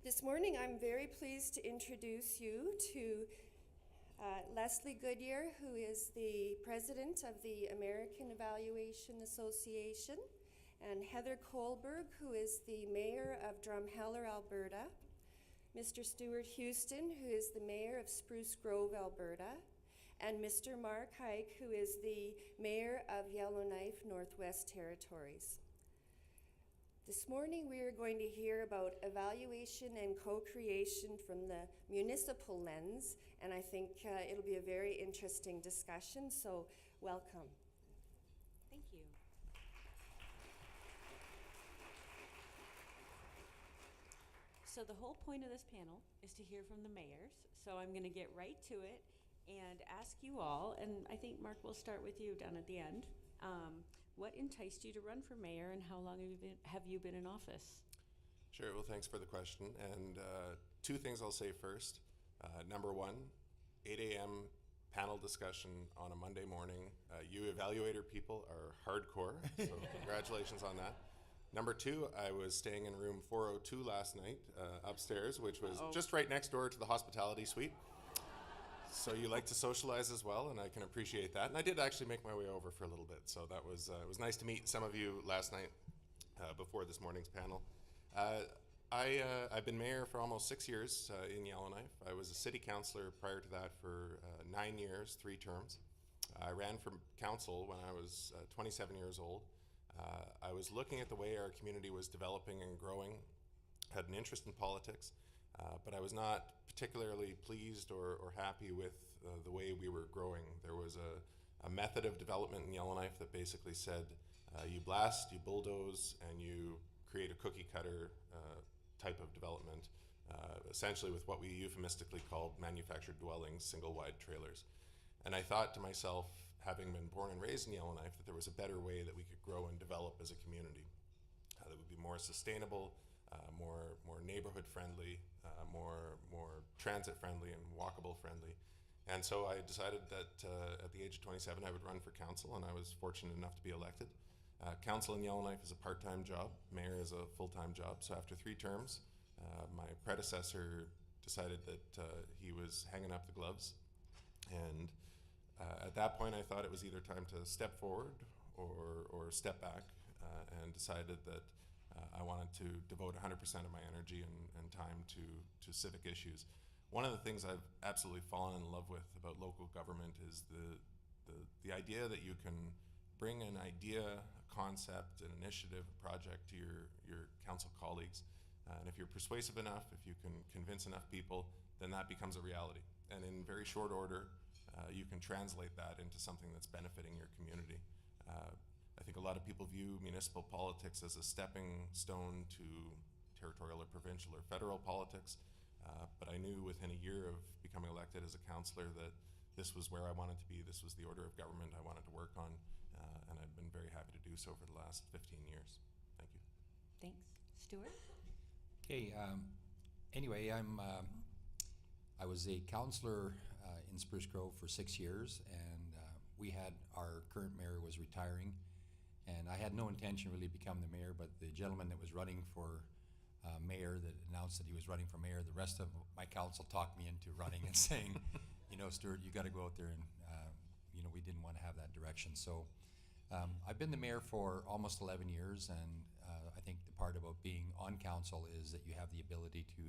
This morning, I'm very pleased to introduce you to Leslie Goodyear, who is the president of the American Evaluation Association, and Heather Kohlberg, who is the mayor of Drumheller, Alberta, Mr. Stuart Houston, who is the mayor of Spruce Grove, Alberta, and Mr. Mark Hike, who is the mayor of Yellowknife, Northwest Territories. This morning we are going to hear about evaluation and co-creation from the municipal lens, and I think it'll be a very interesting discussion, so welcome. Thank you. So the whole point of this panel is to hear from the mayors, so I'm going to get right to it and ask you all, and I think Mark will start with you down at the end. What enticed you to run for mayor, and how long have you been in office? Sure, well, thanks for the question. And two things I'll say first. Number one, 8 a.m. panel discussion on a Monday morning. You evaluator people are hardcore, so congratulations on that. Number two, I was staying in room 402 last night upstairs, which was just right next door to the hospitality suite. So you like to socialize as well, and I can appreciate that. And I did actually make my way over for a little bit, so that was it was nice to meet some of you last night before this morning's panel. I've been mayor for almost 6 years in Yellowknife. I was a city councillor prior to that for 9 years, 3 terms. I ran for council when I was 27 years old. I was looking at the way our community was developing and growing, had an interest in politics, but I was not particularly pleased or happy with the way we were growing. There was a method of development in Yellowknife that basically said you blast, you bulldoze, and you create a cookie cutter type of development, essentially with what we euphemistically called manufactured dwellings, single wide trailers. And I thought to myself, having been born and raised in Yellowknife, that there was a better way that we could grow and develop as a community that would be more sustainable, more neighborhood friendly, more transit friendly and walkable friendly. And so I decided that at the age of 27 I would run for council, and I was fortunate enough to be elected. Council in Yellowknife is a part-time job, mayor is a full-time job, so after 3 terms, my predecessor decided that he was hanging up the gloves, and at that point I thought it was either time to step forward or step back, and decided that I wanted to devote 100% of my energy and time to civic issues. One of the things I've absolutely fallen in love with about local government is the idea that you can bring an idea, a concept, an initiative, a project to your council colleagues, and if you're persuasive enough, if you can convince enough people, then that becomes a reality. And in very short order, you can translate that into something that's benefiting your community. I think a lot of people view municipal politics as a stepping stone to territorial or provincial or federal politics, but I knew within a year of becoming elected as a councillor that this was where I wanted to be, this was the order of government I wanted to work on, and I've been very happy to do so for the last 15 years. Thank you. Thanks. Stuart? Okay, anyway, I was a councillor in Spruce Grove for 6 years, and we had, our current mayor was retiring, and I had no intention really to become the mayor, but the gentleman that was running for mayor, that announced that he was running for mayor, the rest of my council talked me into running and saying, you know, Stuart, you got to go out there, and you know, we didn't want to have that direction. So I've been the mayor for almost 11 years, and I think the part about being on council is that you have the ability to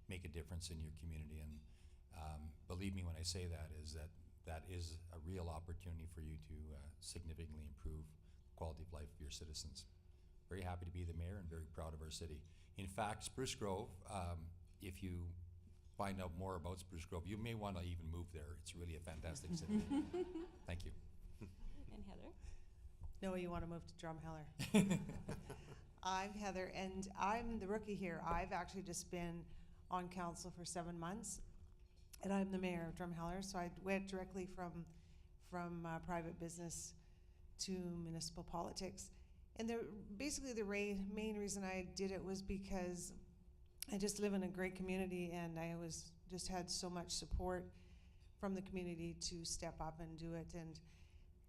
make a difference in your community, and believe me when I say that is a real opportunity for you to significantly improve quality of life of your citizens. Very happy to be the mayor and very proud of our city. In fact, Spruce Grove, if you find out more about Spruce Grove, you may want to even move there. It's really a fantastic city. Thank you. And Heather? No, you want to move to Drumheller. I'm Heather, and I'm the rookie here. I've actually just been on council for 7 months, and I'm the mayor of Drumheller, so I went directly from private business to municipal politics. And basically the main reason I did it was because I just live in a great community, and I just had so much support from the community to step up and do it. And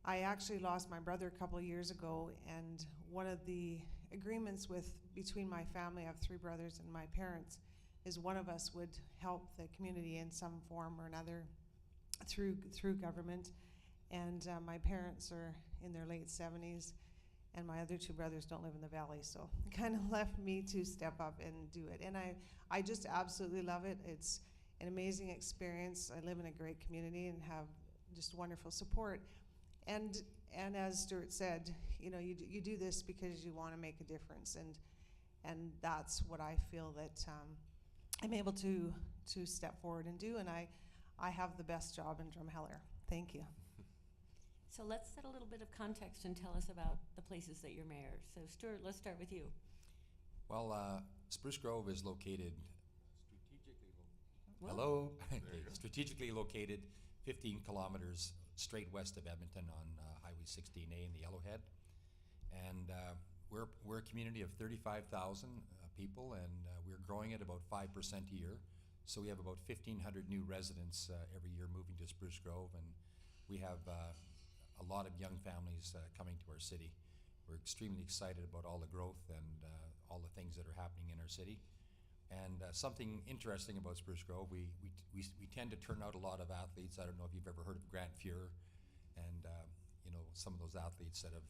I actually lost my brother a couple of years ago, and one of the agreements between my family, I have 3 brothers and my parents, is one of us would help the community in some form or another through government. And my parents are in their late 70s, and my other two brothers don't live in the valley, so it kind of left me to step up and do it. And I just absolutely love it. It's an amazing experience. I live in a great community and have just wonderful support. And as Stuart said, you know, you do this because you want to make a difference, and that's what I feel that I'm able to step forward and do, and I have the best job in Drumheller. Thank you. So let's set a little bit of context and tell us about the places that you're mayor. So Stuart, let's start with you. Well, Spruce Grove is located Well, hello, There you go. strategically located 15 kilometers straight west of Edmonton on Highway 16A in the Yellowhead, and we're a community of 35,000 people, and we're growing at about 5% a year. So we have about 1,500 new residents every year moving to Spruce Grove, and we have a lot of young families coming to our city. We're extremely excited about all the growth and all the things that are happening in our city. And something interesting about Spruce Grove, we tend to turn out a lot of athletes. I don't know if you've ever heard of Grant Fuhrer, and you know, some of those athletes that have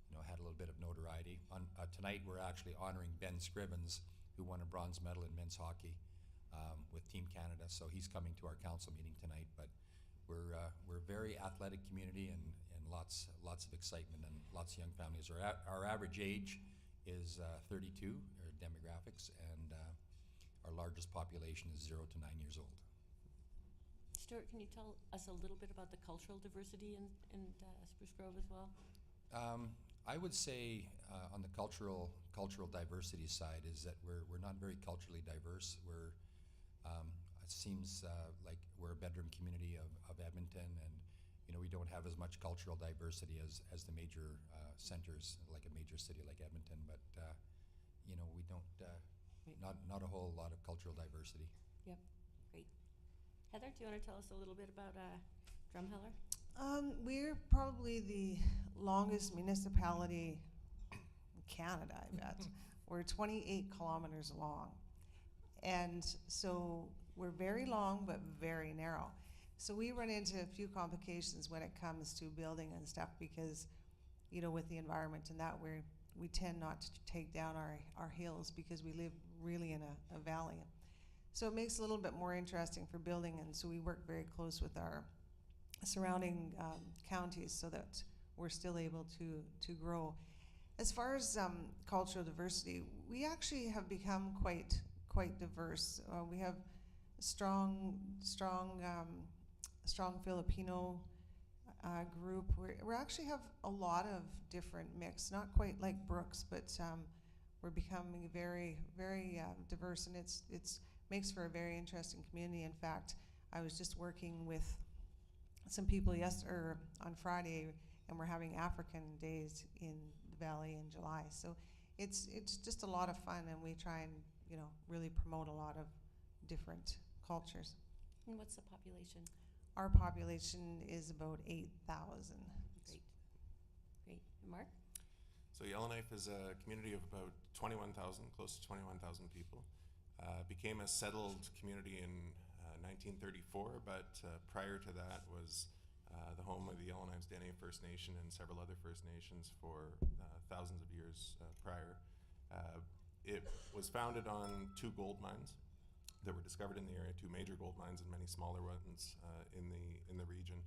you know, had a little bit of notoriety. Tonight we're actually honoring Ben Scrivens, who won a bronze medal in men's hockey with Team Canada. So he's coming to our council meeting tonight. But we're a very athletic community, and lots of excitement and lots of young families. Our average age is 32, our demographics, and our largest population is 0 to 9 years old. Stuart, can you tell us a little bit about the cultural diversity in Spruce Grove as well? I would say on the cultural diversity side is that we're not very culturally diverse. It seems like we're a bedroom community of Edmonton, and you know, we don't have as much cultural diversity as the major centers, like a major city like Edmonton. But you know, we don't not a whole lot of cultural diversity. Yep, great. Heather, do you want to tell us a little bit about Drumheller? We're probably the longest municipality in Canada, I bet. We're 28 kilometers long. And so we're very long but very narrow. So we run into a few complications when it comes to building and stuff because, you know, with the environment and that, we tend not to take down our hills because we live really in a valley. So it makes it a little bit more interesting for building, and so we work very close with our surrounding counties so that we're still able to grow. As far as cultural diversity, we actually have become quite diverse. We have strong Filipino group. We actually have a lot of different mix, not quite like Brooks, but we're becoming very diverse, and it's makes for a very interesting community. In fact, I was just working with some people on Friday, and we're having African days in the valley in July. So it's just a lot of fun, and we try and, you know, really promote a lot of different cultures. And what's the population? Our population is about 8,000. Great. And Mark? So Yellowknife is a community of about 21,000, close to 21,000 people. Became a settled community in 1934, but prior to that was the home of the Yellowknife's Dene First Nation and several other First Nations for thousands of years prior. It was founded on 2 gold mines that were discovered in the area, 2 major gold mines and many smaller ones in the region,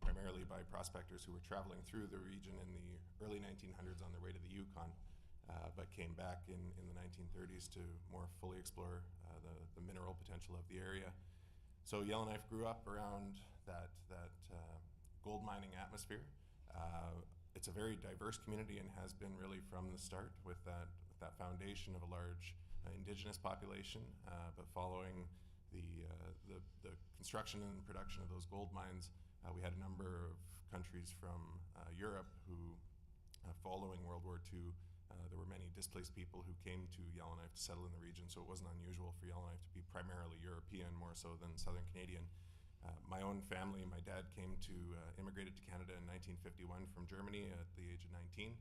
primarily by prospectors who were traveling through the region in the early 1900s on their way to the Yukon, but came back in the 1930s to more fully explore the mineral potential of the area. So Yellowknife grew up around that gold mining atmosphere. It's a very diverse community and has been really from the start with that foundation of a large indigenous population, but following the construction and production of those gold mines, we had a number of countries from Europe who, following World War II, there were many displaced people who came to Yellowknife to settle in the region, so it wasn't unusual for Yellowknife to be primarily European, more so than Southern Canadian. My own family, my dad immigrated to Canada in 1951 from Germany at the age of 19.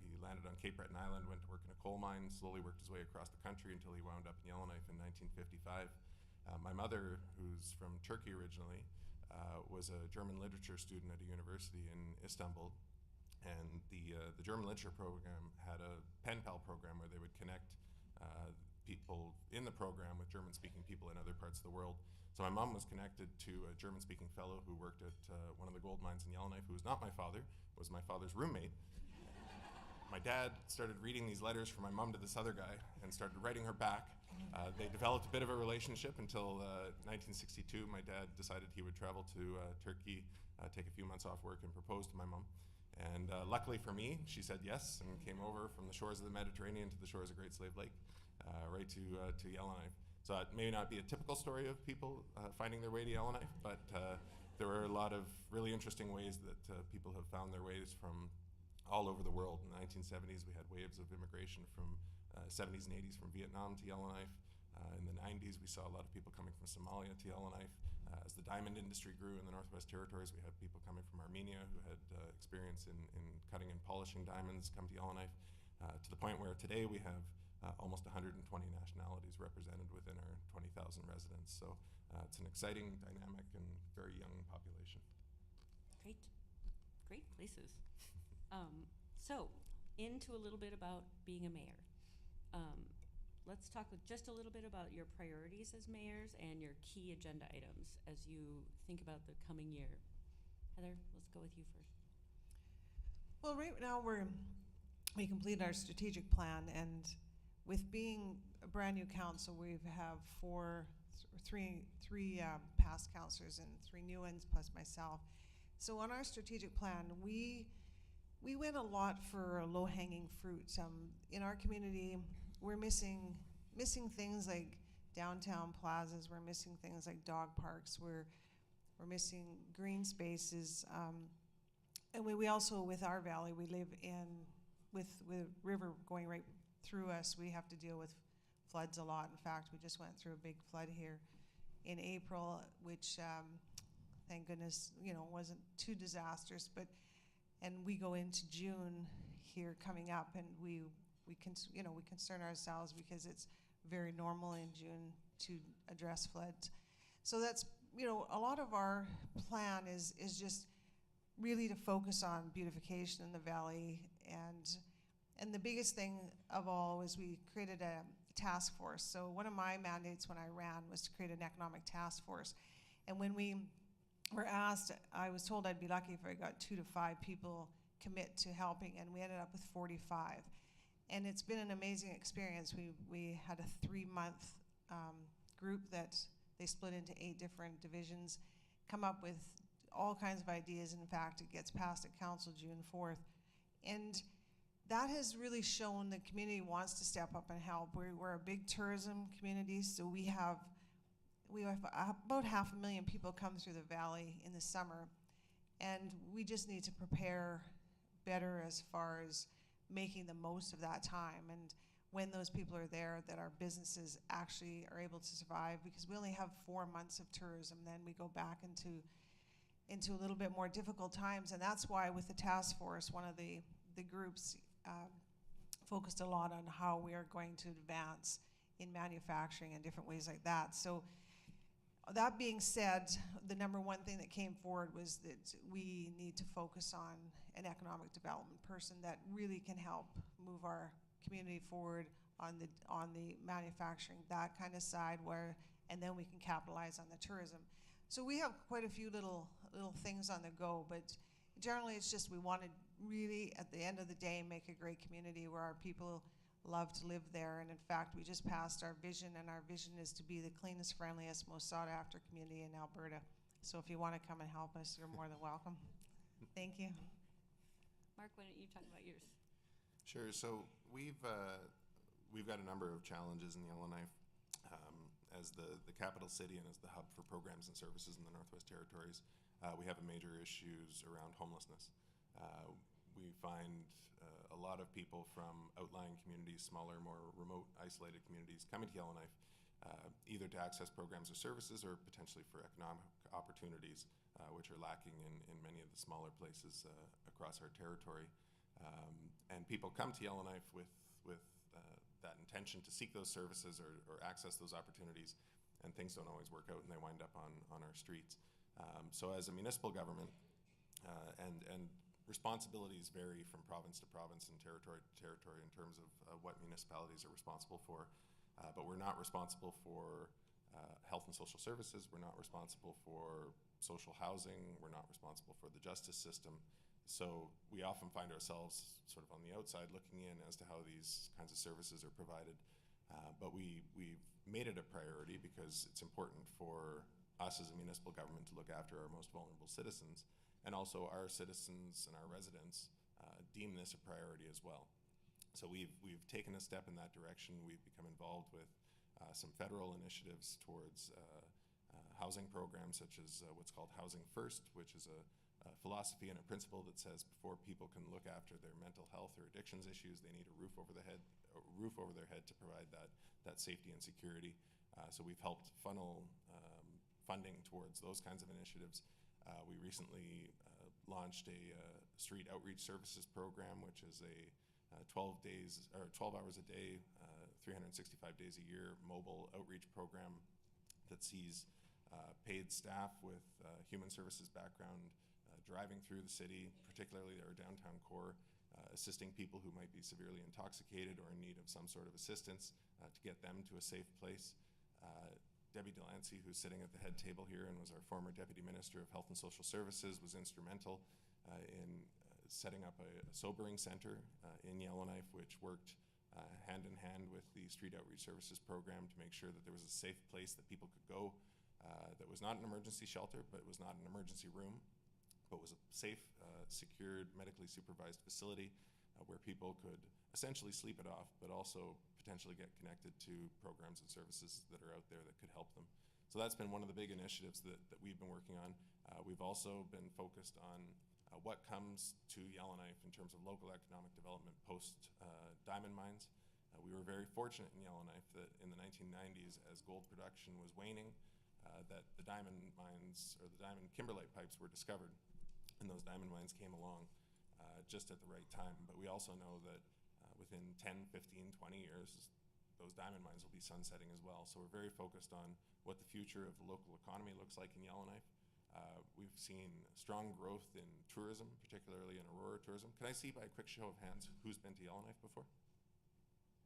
He landed on Cape Breton Island, went to work in a coal mine, slowly worked his way across the country until he wound up in Yellowknife in 1955. My mother, who's from Turkey originally, was a German literature student at a university in Istanbul. And the German literature program had a pen pal program where they would connect people in the program with German-speaking people in other parts of the world. So my mom was connected to a German-speaking fellow who worked at one of the gold mines in Yellowknife, who was not my father, was my father's roommate. My dad started reading these letters from my mom to this other guy and started writing her back. They developed a bit of a relationship until 1962. My dad decided he would travel to Turkey, take a few months off work, and propose to my mom. And luckily for me, she said yes and came over from the shores of the Mediterranean to the shores of Great Slave Lake, right to Yellowknife. So it may not be a typical story of people finding their way to Yellowknife, but there were a lot of really interesting ways that people have found their ways from all over the world. In the 1970s, we had waves of immigration from 70s and 80s from Vietnam to Yellowknife. In the 90s, we saw a lot of people coming from Somalia to Yellowknife. As the diamond industry grew in the Northwest Territories, we had people coming from Armenia who had experience in cutting and polishing diamonds come to Yellowknife, to the point where today we have almost 120 nationalities represented within our 20,000 residents. So it's an exciting, dynamic, and very young population. Great. Great places. So, into a little bit about being a mayor. Let's talk just a little bit about your priorities as mayors and your key agenda items as you think about the coming year. Heather, let's go with you first. Well, right now we completed our strategic plan, and with being a brand new council, we have three past councillors and 3 new ones plus myself. So on our strategic plan, we went a lot for low-hanging fruit. In our community, we're missing things like downtown plazas. We're missing things like dog parks. We're missing green spaces. And we also, with our valley, we live with river going right through us. We have to deal with floods a lot. In fact, we just went through a big flood here in April, which thank goodness, wasn't too disastrous. And we go into June here coming up, and we concern ourselves because it's very normal in June to address floods. So that's, a lot of our plan is just really to focus on beautification in the valley, and the biggest thing of all was we created a task force. So one of my mandates when I ran was to create an economic task force. And when we were asked, I was told I'd be lucky if I got 2 to 5 people commit to helping, and we ended up with 45. And it's been an amazing experience. We had a 3-month group that they split into 8 different divisions, come up with all kinds of ideas. In fact, it gets passed at council June 4th. And that has really shown the community wants to step up and help. We're a big tourism community, so we have about 500,000 people come through the valley in the summer, and we just need to prepare better as far as making the most of that time, and when those people are there, that our businesses actually are able to survive, because we only have 4 months of tourism, then we go back into a little bit more difficult times. And that's why with the task force, one of the groups focused a lot on how we are going to advance in manufacturing and different ways like that. So that being said, the number one thing that came forward was that we need to focus on an economic development person that really can help move our community forward on the manufacturing, that kind of side, and then we can capitalize on the tourism. So we have quite a few little things on the go, but generally it's just we want to really, at the end of the day, make a great community where our people love to live there. And in fact, we just passed our vision, and our vision is to be the cleanest, friendliest, most sought-after community in Alberta. So if you want to come and help us, you're more than welcome. Thank you. Mark, why don't you talk about yours? Sure. So we've got a number of challenges in Yellowknife as the capital city and as the hub for programs and services in the Northwest Territories. We have major issues around homelessness. We find a lot of people from outlying communities, smaller, more remote, isolated communities, coming to Yellowknife either to access programs or services, or potentially for economic opportunities, which are lacking in many of the smaller places across our territory. And people come to Yellowknife with that intention to seek those services or access those opportunities, and things don't always work out, and they wind up on our streets. So as a municipal government, and responsibilities vary from province to province and territory to territory in terms of what municipalities are responsible for, but we're not responsible for health and social services, we're not responsible for social housing, we're not responsible for the justice system. So we often find ourselves sort of on the outside looking in as to how these kinds of services are provided. But we've made it a priority because it's important for us as a municipal government to look after our most vulnerable citizens, and also our citizens and our residents deem this a priority as well. So we've taken a step in that direction. We've become involved with some federal initiatives towards housing programs, such as what's called Housing First, which is a philosophy and a principle that says before people can look after their mental health or addictions issues, they need a roof over their head to provide that safety and security. So we've helped funnel funding towards those kinds of initiatives. We recently launched a street outreach services program, which is a 12 hours a day, 365 days a year mobile outreach program that sees paid staff with human services background driving through the city, particularly our downtown core, assisting people who might be severely intoxicated or in need of some sort of assistance to get them to a safe place. Debbie Delancey, who's sitting at the head table here and was our former Deputy Minister of Health and Social Services, was instrumental in setting up a sobering center in Yellowknife, which worked hand in hand with the Street Outreach Services program to make sure that there was a safe place that people could go that was not an emergency shelter, but was not an emergency room, but was a safe, secured, medically supervised facility where people could essentially sleep it off, but also potentially get connected to programs and services that are out there that could help them. So that's been one of the big initiatives that we've been working on. We've also been focused on what comes to Yellowknife in terms of local economic development post diamond mines. We were very fortunate in Yellowknife that in the 1990s, as gold production was waning, that the diamond mines, or the diamond kimberlite pipes, were discovered, and those diamond mines came along just at the right time. But we also know that within 10, 15, 20 years, those diamond mines will be sunsetting as well. So we're very focused on what the future of the local economy looks like in Yellowknife. We've seen strong growth in tourism, particularly in Aurora tourism. Can I see by a quick show of hands who's been to Yellowknife before?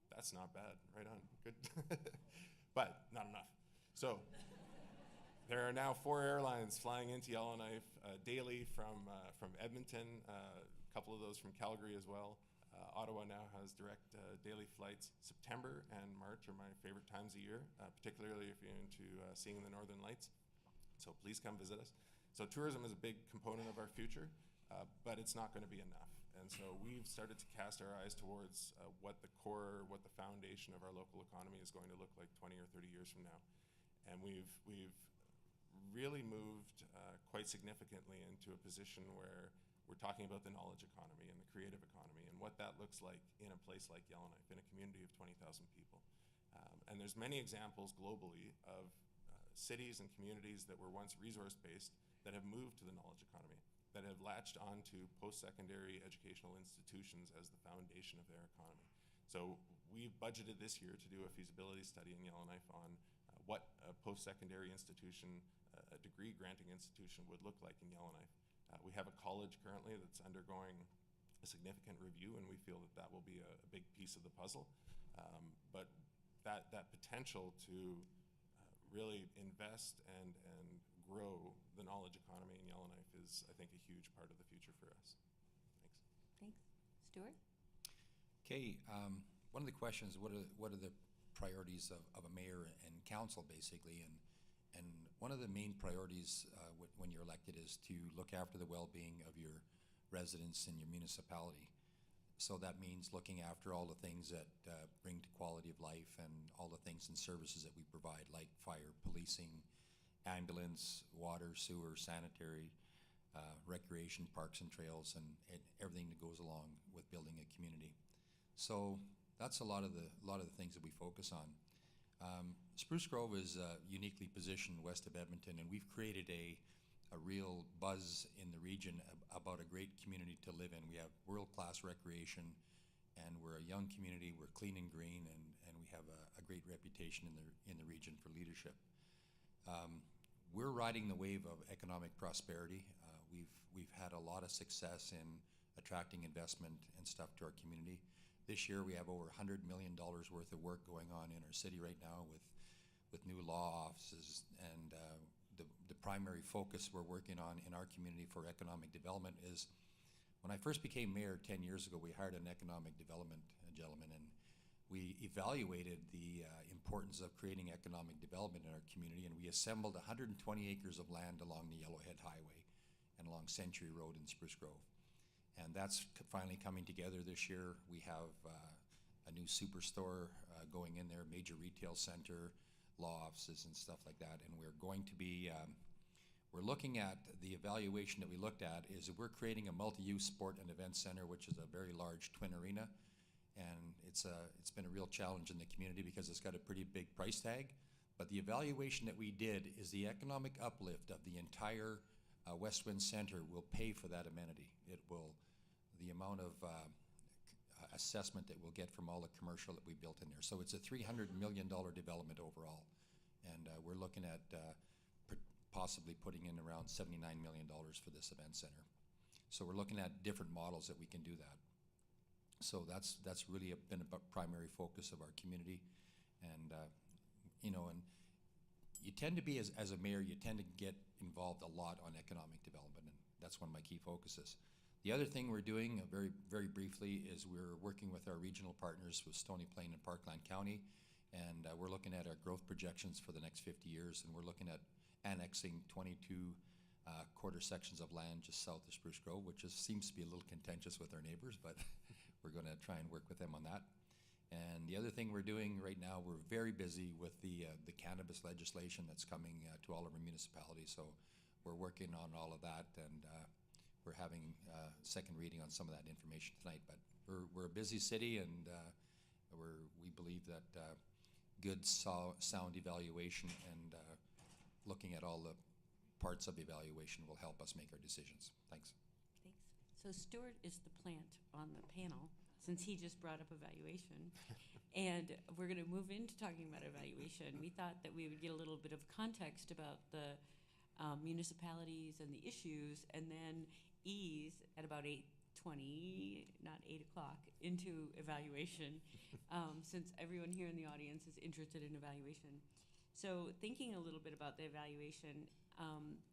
That's not bad, right on, good. But not enough. So there are now 4 airlines flying into Yellowknife daily from Edmonton, a couple of those from Calgary as well. Ottawa now has direct daily flights. September and March are my favorite times of year, particularly if you're into seeing the Northern Lights. So please come visit us. So tourism is a big component of our future, but it's not going to be enough. And so we've started to cast our eyes towards what the foundation of our local economy is going to look like 20 or 30 years from now. And we've really moved quite significantly into a position where we're talking about the knowledge economy and the creative economy and what that looks like in a place like Yellowknife, in a community of 20,000 people. And there's many examples globally of cities and communities that were once resource-based that have moved to the knowledge economy, that have latched onto post-secondary educational institutions as the foundation of their economy. So we've budgeted this year to do a feasibility study in Yellowknife on what a post-secondary institution, a degree granting institution would look like in Yellowknife. We have a college currently that's undergoing a significant review, and we feel that that will be a big piece of the puzzle. But that potential to really invest and grow the knowledge economy in Yellowknife is, I think, a huge part of the future for us. Thanks. Thanks. Stuart? Okay, one of the questions, what are the priorities of a mayor and council, basically? And one of the main priorities when you're elected is to look after the well-being of your residents in your municipality. So that means looking after all the things that bring to quality of life and all the things and services that we provide, like fire, policing, ambulance, water, sewer, sanitary, recreation, parks and trails, and everything that goes along with building a community. So that's a lot of the things that we focus on. Spruce Grove is uniquely positioned west of Edmonton, and we've created a real buzz in the region about a great community to live in. We have world-class recreation, and we're a young community. We're clean and green, and we have a great reputation in the region for leadership. We're riding the wave of economic prosperity. We've had a lot of success in attracting investment and stuff to our community. This year we have over $100 million worth of work going on in our city right now with new law offices, and the primary focus we're working on in our community for economic development is, when I first became mayor 10 years ago, we hired an economic development gentleman, and we evaluated the importance of creating economic development in our community, and we assembled 120 acres of land along the Yellowhead Highway and along Century Road in Spruce Grove. And that's finally coming together this year. We have a new superstore going in there, major retail center, law offices and stuff like that. And we're going to be, we're looking at, the evaluation that we looked at is that we're creating a multi-use sport and event center, which is a very large twin arena. And it's been a real challenge in the community because it's got a pretty big price tag. But the evaluation that we did is the economic uplift of the entire West Wind Center will pay for that amenity. It will, the amount of assessment that we'll get from all the commercial that we built in there. So it's a $300 million development overall. And we're looking at possibly putting in around $79 million for this event center. So we're looking at different models that we can do that. So that's really been a primary focus of our community. And, you know, and you tend to be, as a mayor, you tend to get involved a lot on economic development, and that's one of my key focuses. The other thing we're doing, very, very briefly, is we're working with our regional partners with Stony Plain and Parkland County, and we're looking at our growth projections for the next 50 years, and we're looking at annexing 22 quarter sections of land just south of Spruce Grove, which seems to be a little contentious with our neighbors, but we're going to try and work with them on that. And the other thing we're doing right now, we're very busy with the cannabis legislation that's coming to all of our municipalities, so we're working on all of that, and we're having second reading on some of that information tonight. But we're a busy city, and we believe that good sound evaluation and looking at all the parts of evaluation will help us make our decisions. Thanks. Thanks. So Stuart is the plant on the panel, since he just brought up evaluation. And we're going to move into talking about evaluation. We thought that we would get a little bit of context about the municipalities and the issues, and then ease at about 8:20, not 8 o'clock, into evaluation, since everyone here in the audience is interested in evaluation. So thinking a little bit about the evaluation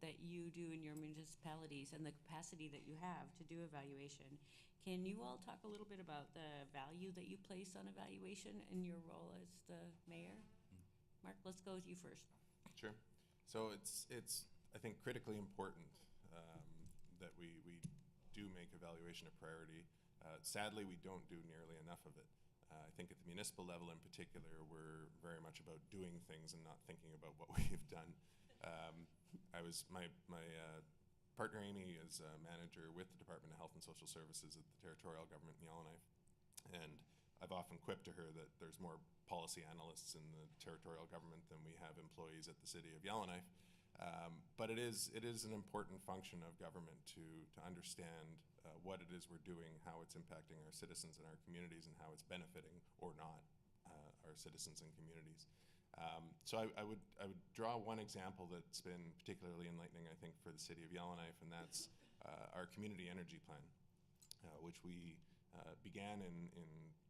that you do in your municipalities and the capacity that you have to do evaluation, can you all talk a little bit about the value that you place on evaluation in your role as the mayor? Mark, let's go with you first. Sure. So it's I think, critically important that we do make evaluation a priority. Sadly, we don't do nearly enough of it. I think at the municipal level in particular, we're very much about doing things and not thinking about what we've done. My partner Amy is a manager with the Department of Health and Social Services at the territorial government in Yellowknife, and I've often quipped to her that there's more policy analysts in the territorial government than we have employees at the city of Yellowknife. But it is an important function of government to understand what it is we're doing, how it's impacting our citizens and our communities, and how it's benefiting or not our citizens and communities. So I would draw one example that's been particularly enlightening, I think, for the city of Yellowknife, and that's our community energy plan, which we began in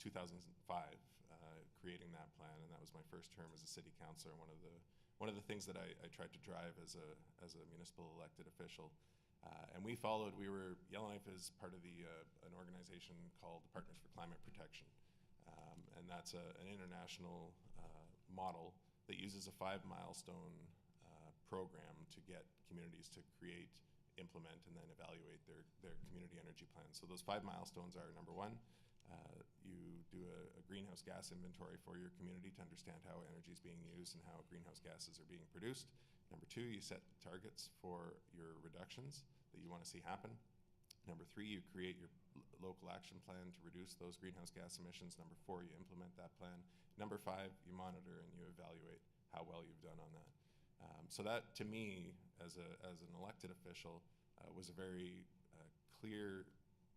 2005, creating that plan, and that was my first term as a city councilor. One of the things that I tried to drive as a municipal elected official, and Yellowknife is part of an organization called the Partners for Climate Protection, and that's an international model that uses a 5-milestone program to get communities to create, implement, and then evaluate their community energy plans. So those 5 milestones are: number 1, you do a greenhouse gas inventory for your community to understand how energy is being used and how greenhouse gases are being produced. Number 2, you set targets for your reductions that you want to see happen. Number 3, you create your local action plan to reduce those greenhouse gas emissions. Number 4, you implement that plan. Number 5, you monitor and you evaluate how well you've done on that. So that, to me, as an elected official, was a very clear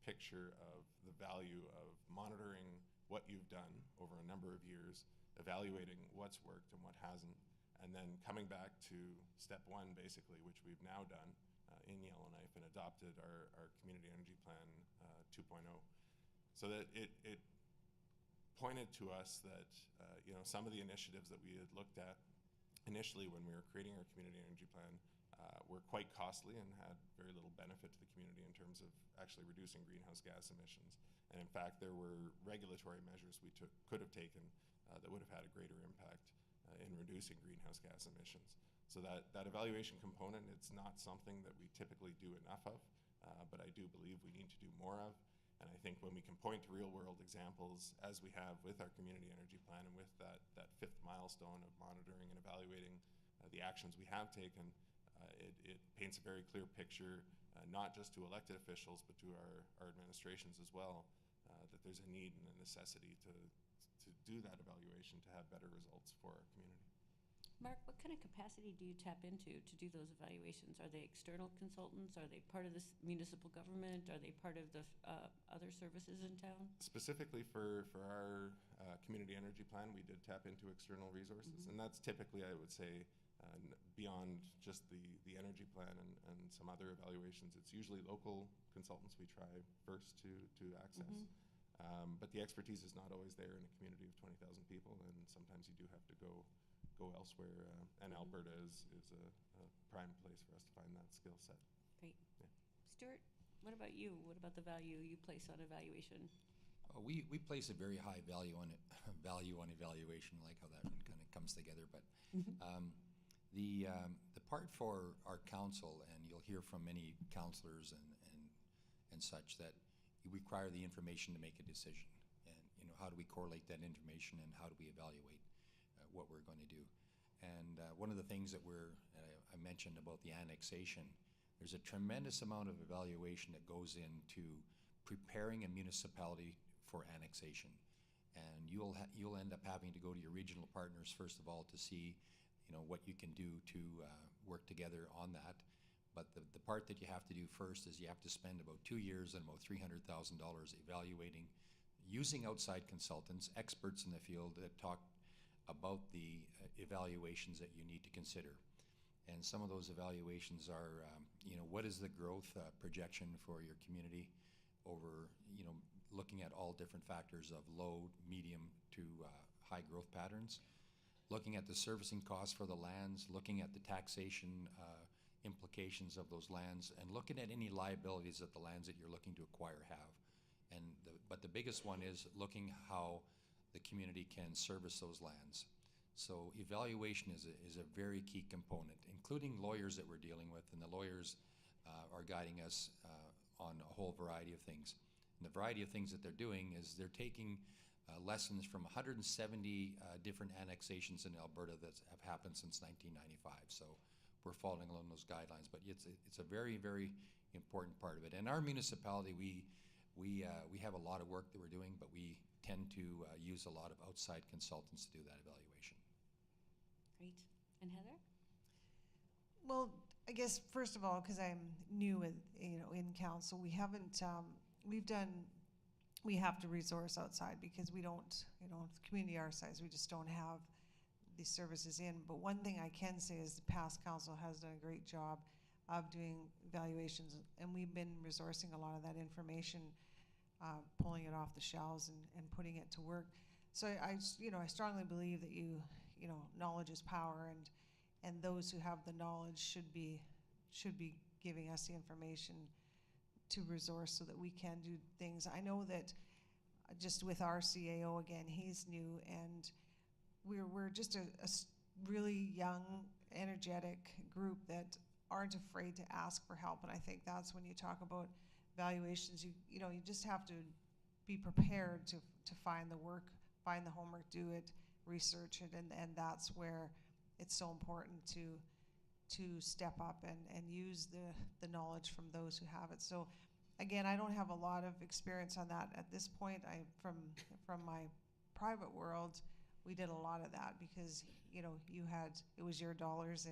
picture of the value of monitoring what you've done over a number of years, evaluating what's worked and what hasn't, and then coming back to step one, basically, which we've now done in Yellowknife and adopted our Community Energy Plan 2.0. So that it pointed to us that some of the initiatives that we had looked at initially when we were creating our Community Energy Plan were quite costly and had very little benefit to the community in terms of actually reducing greenhouse gas emissions. And in fact, there were regulatory measures we could have taken that would have had a greater impact in reducing greenhouse gas emissions. So that evaluation component, it's not something that we typically do enough of, but I do believe we need to do more of. And I think when we can point to real world examples, as we have with our Community Energy Plan and with that fifth milestone of monitoring and evaluating the actions we have taken, it paints a very clear picture, not just to elected officials, but to our administrations as well, that there's a need and a necessity to do that evaluation to have better results for our community. Mark, what kind of capacity do you tap into to do those evaluations? Are they external consultants? Are they part of the municipal government? Are they part of the other services in town? Specifically for our Community Energy Plan, we did tap into external resources, and that's typically, I would say, beyond just the energy plan and some other evaluations. It's usually local consultants we try first to access. But the expertise is not always there in a community of 20,000 people, and sometimes you do have to go elsewhere, and Alberta is a prime place for us to find that skill set. Great. Yeah. Stuart, what about you? What about the value you place on evaluation? We place a very high value on it, value on evaluation, like how that one kind of comes together. But the part for our council, and you'll hear from many councillors and such, that you require the information to make a decision. And how do we correlate that information, and how do we evaluate what we're going to do? And one of the things that I mentioned about the annexation, there's a tremendous amount of evaluation that goes into preparing a municipality for annexation. And you'll end up having to go to your regional partners first of all to see what you can do to work together on that. But the part that you have to do first is you have to spend about 2 years and about $300,000 evaluating, using outside consultants, experts in the field that talk about the evaluations that you need to consider. And some of those evaluations are, what is the growth projection for your community over, looking at all different factors of low, medium to high growth patterns, looking at the servicing costs for the lands, looking at the taxation implications of those lands, and looking at any liabilities that the lands that you're looking to acquire have. But the biggest one is looking how the community can service those lands. So evaluation is a very key component, including lawyers that we're dealing with, and the lawyers are guiding us on a whole variety of things. And the variety of things that they're doing is they're taking lessons from 170 different annexations in Alberta that have happened since 1995. So we're following along those guidelines, but it's a very, very important part of it. And our municipality, we have a lot of work that we're doing, but we tend to use a lot of outside consultants to do that evaluation. Great. And Heather? Well, I guess first of all, because I'm new in council, we haven't we have to resource outside because we don't, community our size, we just don't have these services in. But one thing I can say is the past council has done a great job of doing evaluations, and we've been resourcing a lot of that information, pulling it off the shelves and putting it to work. So I strongly believe that knowledge is power, and those who have the knowledge should be giving us the information to resource so that we can do things. I know that just with our CAO, again, he's new, and we're just a really young, energetic group that aren't afraid to ask for help. And I think that's when you talk about evaluations, you just have to be prepared to find the work, find the homework, do it, research it, and that's where it's so important to step up and use the knowledge from those who have it. So again, I don't have a lot of experience on that at this point. From my private world, we did a lot of that because it was your dollars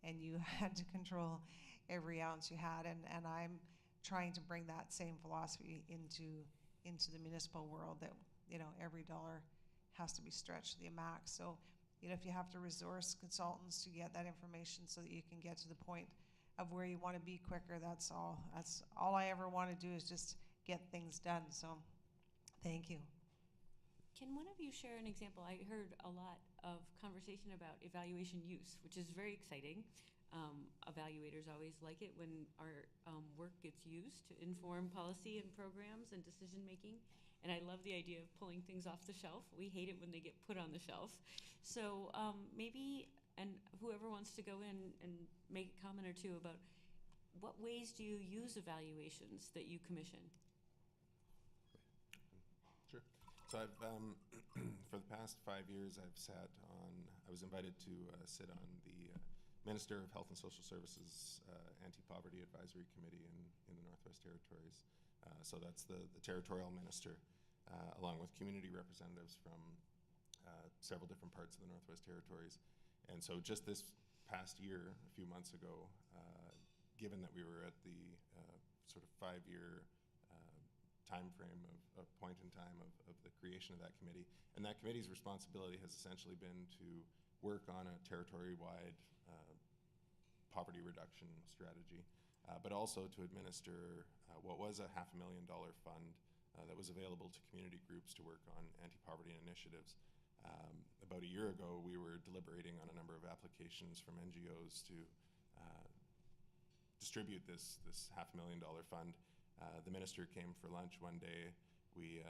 and you had to control every ounce you had, and I'm trying to bring that same philosophy into the municipal world, that, you know, every dollar has to be stretched to the max. So, you know, if you have to resource consultants to get that information so that you can get to the point of where you want to be quicker, that's all I ever want to do, is just get things done. So thank you. Can one of you share an example? I heard a lot of conversation about evaluation use, which is very exciting. Evaluators always like it when our work gets used to inform policy and programs and decision making. And I love the idea of pulling things off the shelf. We hate it when they get put on the shelf. So maybe, and whoever wants to go in and make a comment or two about what ways do you use evaluations that you commission? Sure. So I've, for the past 5 years, I was invited to sit on the Minister of Health and Social Services Anti-Poverty Advisory Committee in the Northwest Territories. So that's the territorial minister, along with community representatives from several different parts of the Northwest Territories. And so just this past year, a few months ago, given that we were at the sort of 5-year time frame of point in time of the creation of that committee, and that committee's responsibility has essentially been to work on a territory-wide poverty reduction strategy, but also to administer what was a $500,000 fund that was available to community groups to work on anti-poverty initiatives. About a year ago, we were deliberating on a number of applications from NGOs to distribute this $500,000 fund. The minister came for lunch one day. We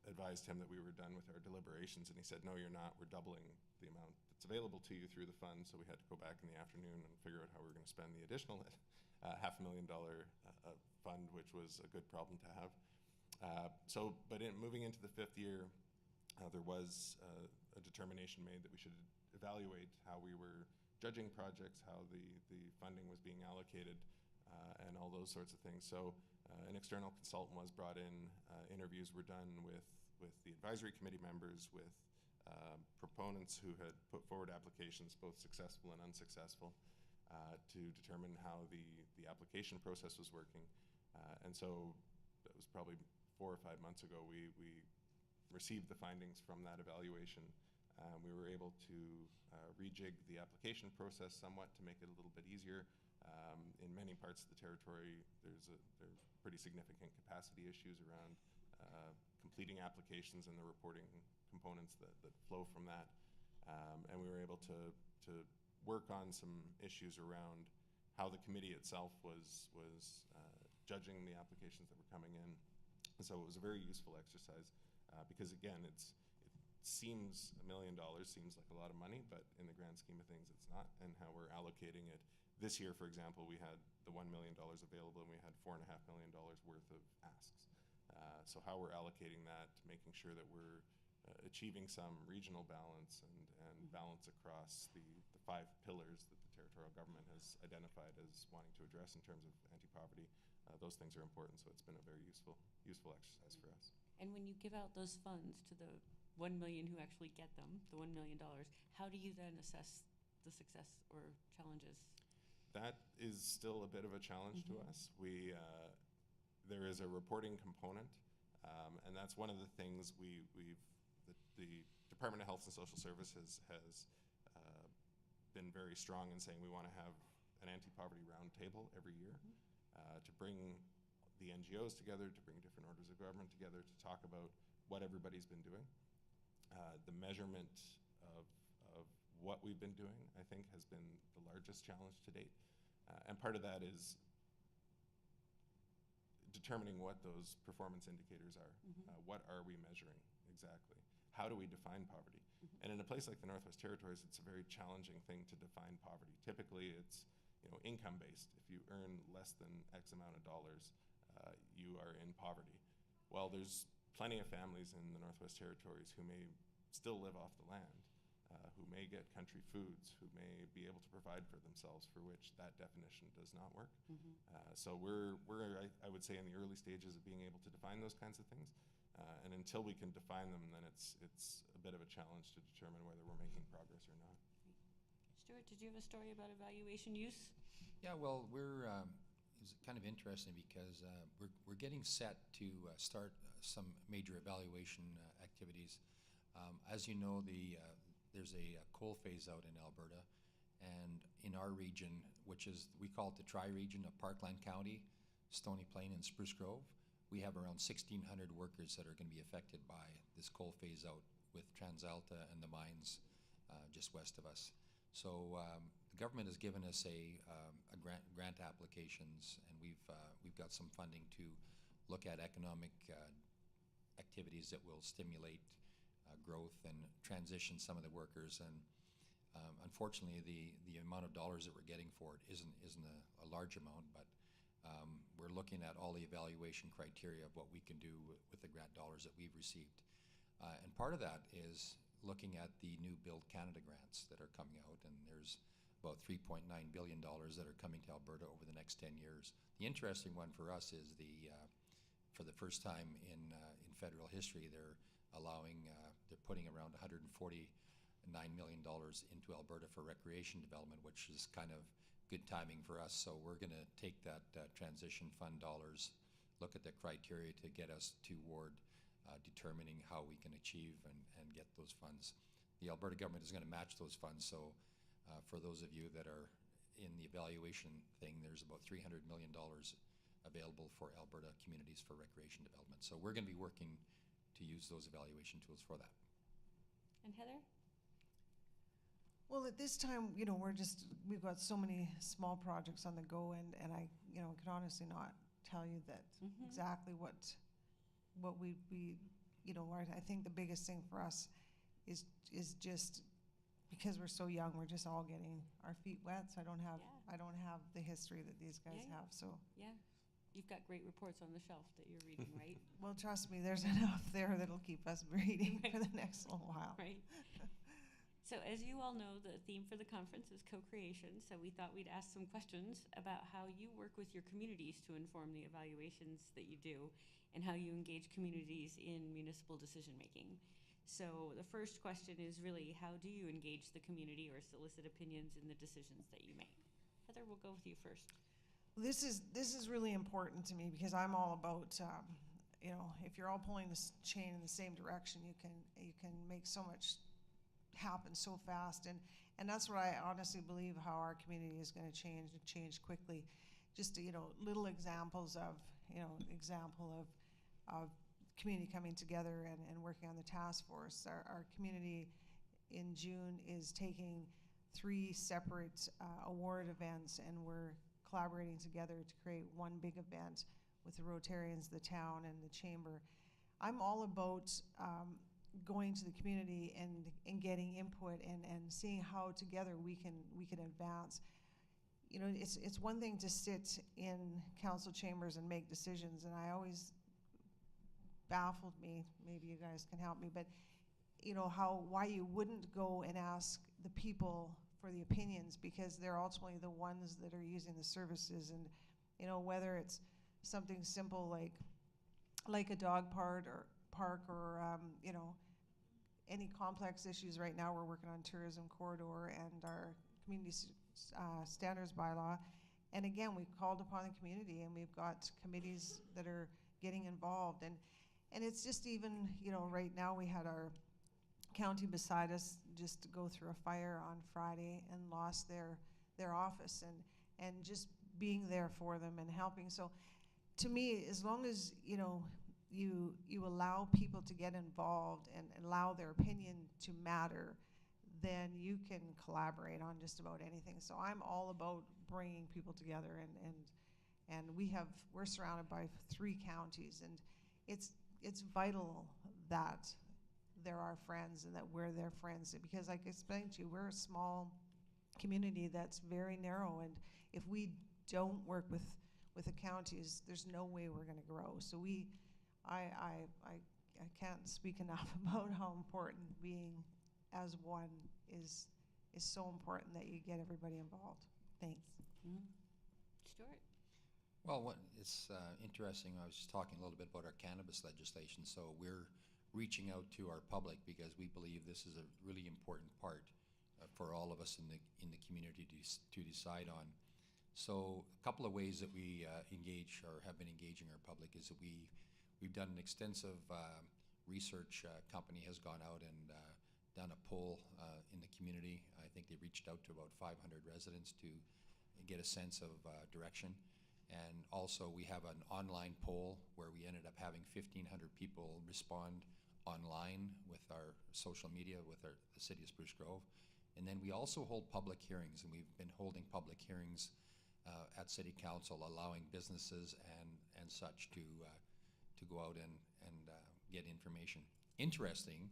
advised him that we were done with our deliberations, and he said, "No, you're not. We're doubling the amount that's available to you through the fund." So we had to go back in the afternoon and figure out how we were going to spend the additional $500,000 fund, which was a good problem to have. But in moving into the 5th year, there was a determination made that we should evaluate how we were judging projects, how the funding was being allocated, and all those sorts of things. So an external consultant was brought in. Interviews were done with the advisory committee members, with proponents who had put forward applications, both successful and unsuccessful, to determine how the application process was working. And so that was probably 4 or 5 months ago, we received the findings from that evaluation. We were able to rejig the application process somewhat to make it a little bit easier. In many parts of the territory, there are pretty significant capacity issues around completing applications and the reporting components that flow from that. And we were able to work on some issues around how the committee itself was judging the applications that were coming in. And so it was a very useful exercise because, again, it seems $1 million seems like a lot of money, but in the grand scheme of things, it's not. And how we're allocating it. This year, for example, we had the $1 million available, and we had $4.5 million worth of asks. So how we're allocating that, making sure that we're achieving some regional balance and balance across the 5 pillars that the territorial government has identified as wanting to address in terms of anti-poverty. Those things are important, so it's been a very useful exercise for us. And when you give out those funds to the 1 million who actually get them, the $1 million, how do you then assess the success or challenges? That is still a bit of a challenge to us. There is a reporting component, and that's one of the things the Department of Health and Social Services has been very strong in saying we want to have an anti-poverty roundtable every year to bring the NGOs together, to bring different orders of government together to talk about what everybody's been doing. The measurement of what we've been doing, I think, has been the largest challenge to date. And part of that is determining what those performance indicators are. What are we measuring exactly? How do we define poverty? And in a place like the Northwest Territories, it's a very challenging thing to define poverty. Typically, it's income-based. If you earn less than X amount of dollars, you are in poverty. Well, there's plenty of families in the Northwest Territories who may still live off the land, who may get country foods, who may be able to provide for themselves, for which that definition does not work. So we're I would say, in the early stages of being able to define those kinds of things. And until we can define them, then it's a bit of a challenge to determine whether we're making progress or not. Stuart, did you have a story about evaluation use? Yeah, well, we're is kind of interesting because we're getting set to start some major evaluation activities. As you know, there's a coal phase out in Alberta, and in our region, which is, we call it the tri-region of Parkland County, Stony Plain, and Spruce Grove, we have around 1,600 workers that are going to be affected by this coal phase out with TransAlta and the mines just west of us. So the government has given us a grant applications, and we've got some funding to look at economic activities that will stimulate growth and transition some of the workers. And unfortunately, the amount of dollars that we're getting for it isn't a large amount, but we're looking at all the evaluation criteria of what we can do with the grant dollars that we've received. And part of that is looking at the new Build Canada grants that are coming out, and there's about $3.9 billion that are coming to Alberta over the next 10 years. The interesting one for us is for the first time in federal history, they're putting around $149 million into Alberta for recreation development, which is kind of good timing for us. So we're going to take that transition fund dollars, look at the criteria to get us toward determining how we can achieve and get those funds. The Alberta government is going to match those funds, so for those of you that are in the evaluation thing, there's about $300 million available for Alberta communities for recreation development. So we're going to be working to use those evaluation tools for that. And Heather? Well, at this time, we've got so many small projects on the go, and I, can honestly not tell you that exactly what we I think the biggest thing for us is just because we're so young, we're just all getting our feet wet. So I don't have the history that these guys have. So yeah, you've got great reports on the shelf that you're reading, right? Well, trust me, there's enough there that'll keep us reading for the next little while. Right. So as you all know, the theme for the conference is co-creation. So we thought we'd ask some questions about how you work with your communities to inform the evaluations that you do, and how you engage communities in municipal decision-making. So the first question is really, how do you engage the community or solicit opinions in the decisions that you make? Heather, we'll go with you first. This is really important to me because I'm all about, if you're all pulling the chain in the same direction, you can make so much happen so fast, and that's what I honestly believe how our community is going to change quickly. Just little examples of of community coming together and working on the task force. Our community in June is taking 3 separate award events, and we're collaborating together to create one big event with the Rotarians, the town, and the chamber. I'm all about going to the community and getting input and seeing how together we can advance. It's one thing to sit in council chambers and make decisions, and I always baffled me, maybe you guys can help me, but why you wouldn't go and ask the people for the opinions, because they're ultimately the ones that are using the services. And whether it's something simple like a dog park or any complex issues. Right now we're working on tourism corridor and our community standards bylaw, and again we called upon the community, and we've got committees that are getting involved, and it's just even right now we had our county beside us just to go through a fire on Friday and lost their office, and just being there for them and helping. So to me, as long as you allow people to get involved and allow their opinion to matter, then you can collaborate on just about anything. So I'm all about bringing people together, and we're surrounded by 3 counties, and it's vital that they're our friends and that we're their friends, because like I explained to you, we're a small community that's very narrow, and if we don't work with the counties, there's no way we're going to grow. So I can't speak enough about how important being as one is so important, that you get everybody involved. Thanks. Stuart? Well, it's interesting. I was just talking a little bit about our cannabis legislation. So we're reaching out to our public because we believe this is a really important part for all of us in the community to decide on. So a couple of ways that we engage or have been engaging our public is that we've done an extensive research. Company has gone out and done a poll in the community. I think they reached out to about 500 residents to get a sense of direction. And also we have an online poll where we ended up having 1,500 people respond online with our social media with the City of Spruce Grove. And then we also hold public hearings, and we've been holding public hearings at City Council, allowing businesses and such to go out and get information. Interesting,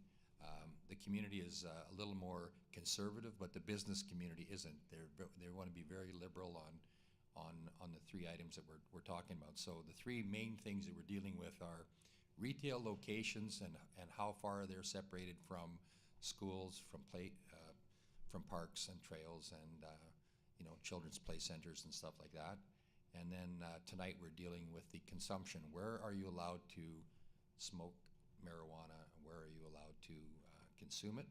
the community is a little more conservative, but the business community isn't. They want to be very liberal on the three items that we're talking about. So the three main things that we're dealing with are retail locations and how far they're separated from schools, from parks and trails, and children's play centers and stuff like that. And then tonight we're dealing with the consumption. Where are you allowed to smoke marijuana? Where are you allowed to consume it?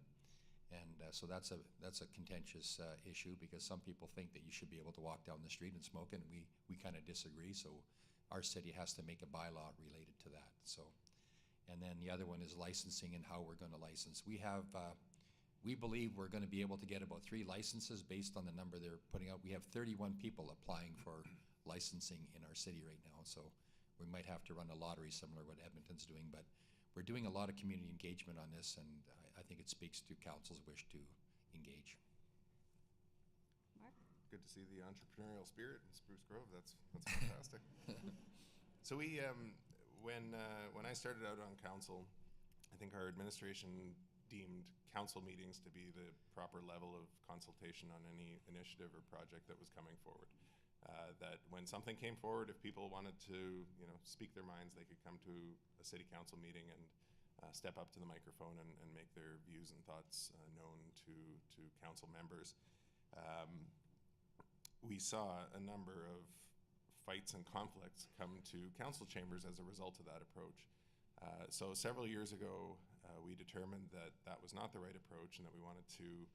And so that's a contentious issue, because some people think that you should be able to walk down the street and smoke it, and we kind of disagree. So our city has to make a bylaw related to that. So, and then the other one is licensing and how we're going to license. We believe we're going to be able to get about 3 licenses based on the number they're putting out. We have 31 people applying for licensing in our city right now. So we might have to run a lottery similar to what Edmonton's doing, but we're doing a lot of community engagement on this, and I think it speaks to council's wish to engage. Mark? Good to see the entrepreneurial spirit in Spruce Grove. That's fantastic. So we, when I started out on council, I think our administration deemed council meetings to be the proper level of consultation on any initiative or project that was coming forward. That when something came forward, if people wanted to, speak their minds, they could come to a city council meeting and step up to the microphone and make their views and thoughts known to council members. We saw a number of fights and conflicts come to council chambers as a result of that approach. So several years ago, we determined that that was not the right approach, and that we wanted to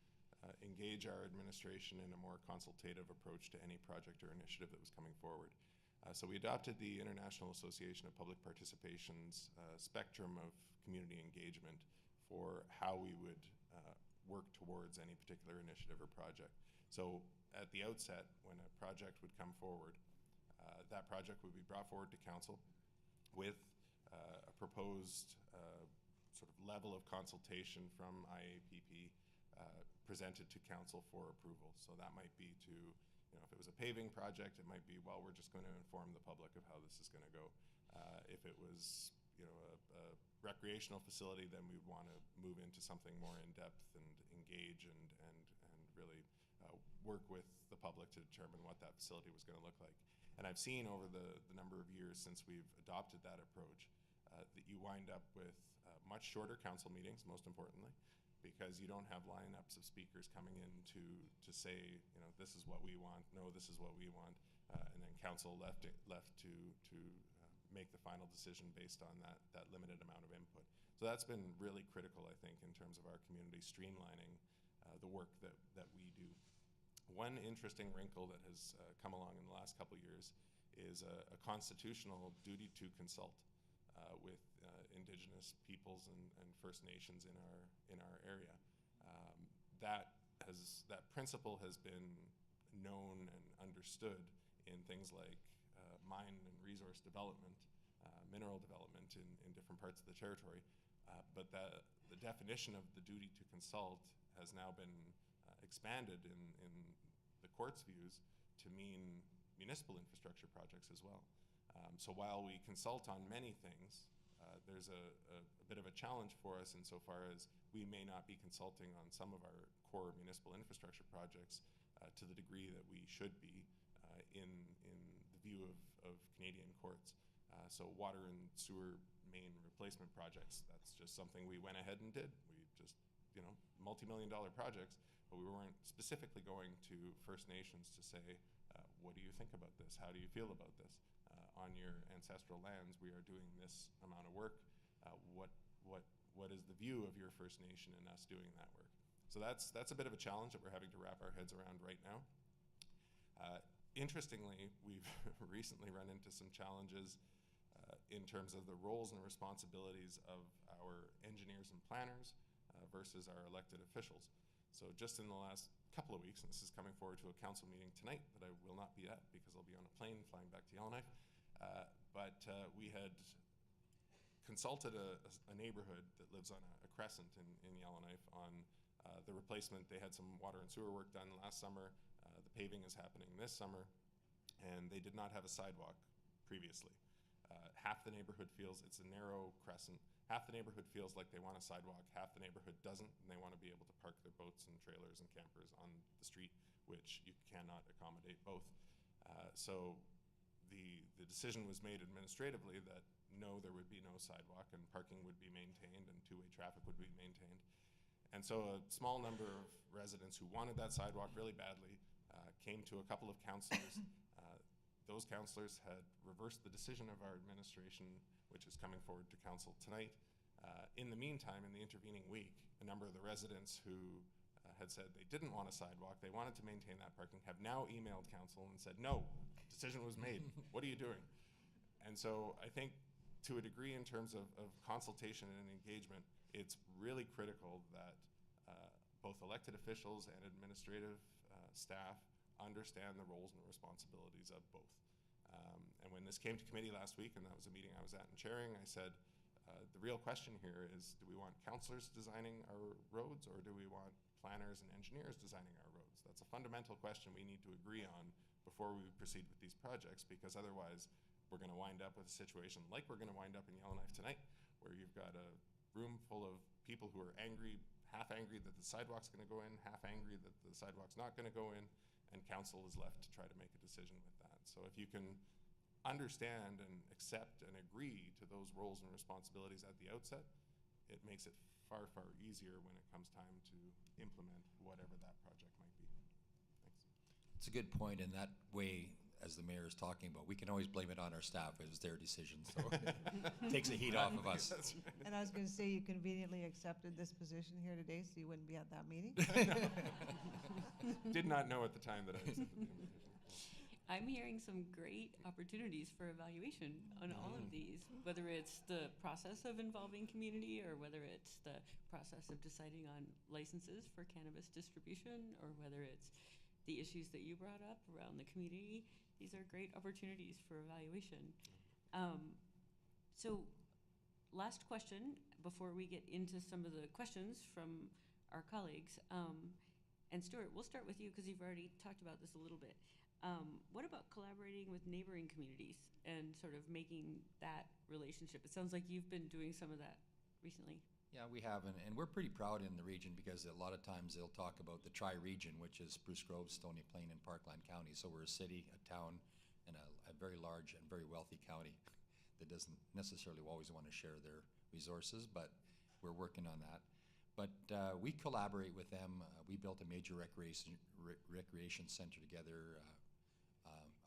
engage our administration in a more consultative approach to any project or initiative that was coming forward. So we adopted the International Association of Public Participation's spectrum of community engagement for how we would work towards any particular initiative or project. So at the outset, when a project would come forward, that project would be brought forward to council with a proposed sort of level of consultation from IAPP presented to council for approval. So that might be to, if it was a paving project, it might be, well, we're just going to inform the public of how this is going to go. If it was, a recreational facility, then we'd want to move into something more in-depth and engage and really work with the public to determine what that facility was going to look like. And I've seen over the number of years since we've adopted that approach that you wind up with much shorter council meetings, most importantly, because you don't have lineups of speakers coming in to say, this is what we want, no, this is what we want, and then council left to make the final decision based on that limited amount of input. So that's been really critical, I think, in terms of our community streamlining the work that we do. One interesting wrinkle that has come along in the last couple of years is a constitutional duty to consult with Indigenous peoples and First Nations in our area. That principle has been known and understood in things like mine and resource development, mineral development in different parts of the territory, but the definition of the duty to consult has now been expanded in the court's views to mean municipal infrastructure projects as well. So while we consult on many things, there's a bit of a challenge for us insofar as we may not be consulting on some of our core municipal infrastructure projects to the degree that we should be in the view of Canadian courts. So water and sewer main replacement projects, that's just something we went ahead and did. We just, multi-million-dollar projects, but we weren't specifically going to First Nations to say, what do you think about this? How do you feel about this? On your ancestral lands, we are doing this amount of work. What is the view of your First Nation in us doing that work? So that's a bit of a challenge that we're having to wrap our heads around right now. Interestingly, we've recently run into some challenges in terms of the roles and responsibilities of our engineers and planners versus our elected officials. So just in the last couple of weeks, and this is coming forward to a council meeting tonight that I will not be at because I'll be on a plane flying back to Yellowknife, but we had consulted a neighborhood that lives on a crescent in Yellowknife on the replacement. They had some water and sewer work done last summer. The paving is happening this summer, and they did not have a sidewalk previously. Half the neighborhood feels it's a narrow crescent. Half the neighborhood feels like they want a sidewalk. Half the neighborhood doesn't, and they want to be able to park their boats and trailers and campers on the street, which you cannot accommodate both. So the decision was made administratively that no, there would be no sidewalk and parking would be maintained and two-way traffic would be maintained. And so a small number of residents who wanted that sidewalk really badly came to a couple of councillors. Those councillors had reversed the decision of our administration, which is coming forward to council tonight. In the meantime, in the intervening week, a number of the residents who had said they didn't want a sidewalk, they wanted to maintain that parking, have now emailed council and said, no, decision was made. What are you doing? And so I think to a degree in terms of consultation and engagement, it's really critical that both elected officials and administrative staff understand the roles and responsibilities of both. And when this came to committee last week, and that was a meeting I was at and chairing, I said, the real question here is, do we want councillors designing our roads, or do we want planners and engineers designing our roads? That's a fundamental question we need to agree on before we proceed with these projects, because otherwise we're going to wind up with a situation like we're going to wind up in Yellowknife tonight, where you've got a room full of people who are angry, half angry that the sidewalk's going to go in, half angry that the sidewalk's not going to go in, and council is left to try to make a decision with that. So if you can understand and accept and agree to those roles and responsibilities at the outset, it makes it far, far easier when it comes time to implement whatever that project might be. Thanks. It's a good point, and that way, as the mayor is talking about, we can always blame it on our staff. It was their decision, so it takes the heat off of us. That's right. And I was going to say, you conveniently accepted this position here today, so you wouldn't be at that meeting. Did not know at the time that I accepted the invitation. I'm hearing some great opportunities for evaluation on all of these, whether it's the process of involving community or whether it's the process of deciding on licenses for cannabis distribution or whether it's the issues that you brought up around the community. These are great opportunities for evaluation. So last question before we get into some of the questions from our colleagues. And Stuart, we'll start with you because you've already talked about this a little bit. What about collaborating with neighboring communities and sort of making that relationship? It sounds like you've been doing some of that recently. Yeah, we have, and we're pretty proud in the region because a lot of times they'll talk about the tri-region, which is Spruce Grove, Stony Plain, and Parkland County. So we're a city, a town, and a very large and very wealthy county that doesn't necessarily always want to share their resources, but we're working on that. But we collaborate with them. We built a major recreation center together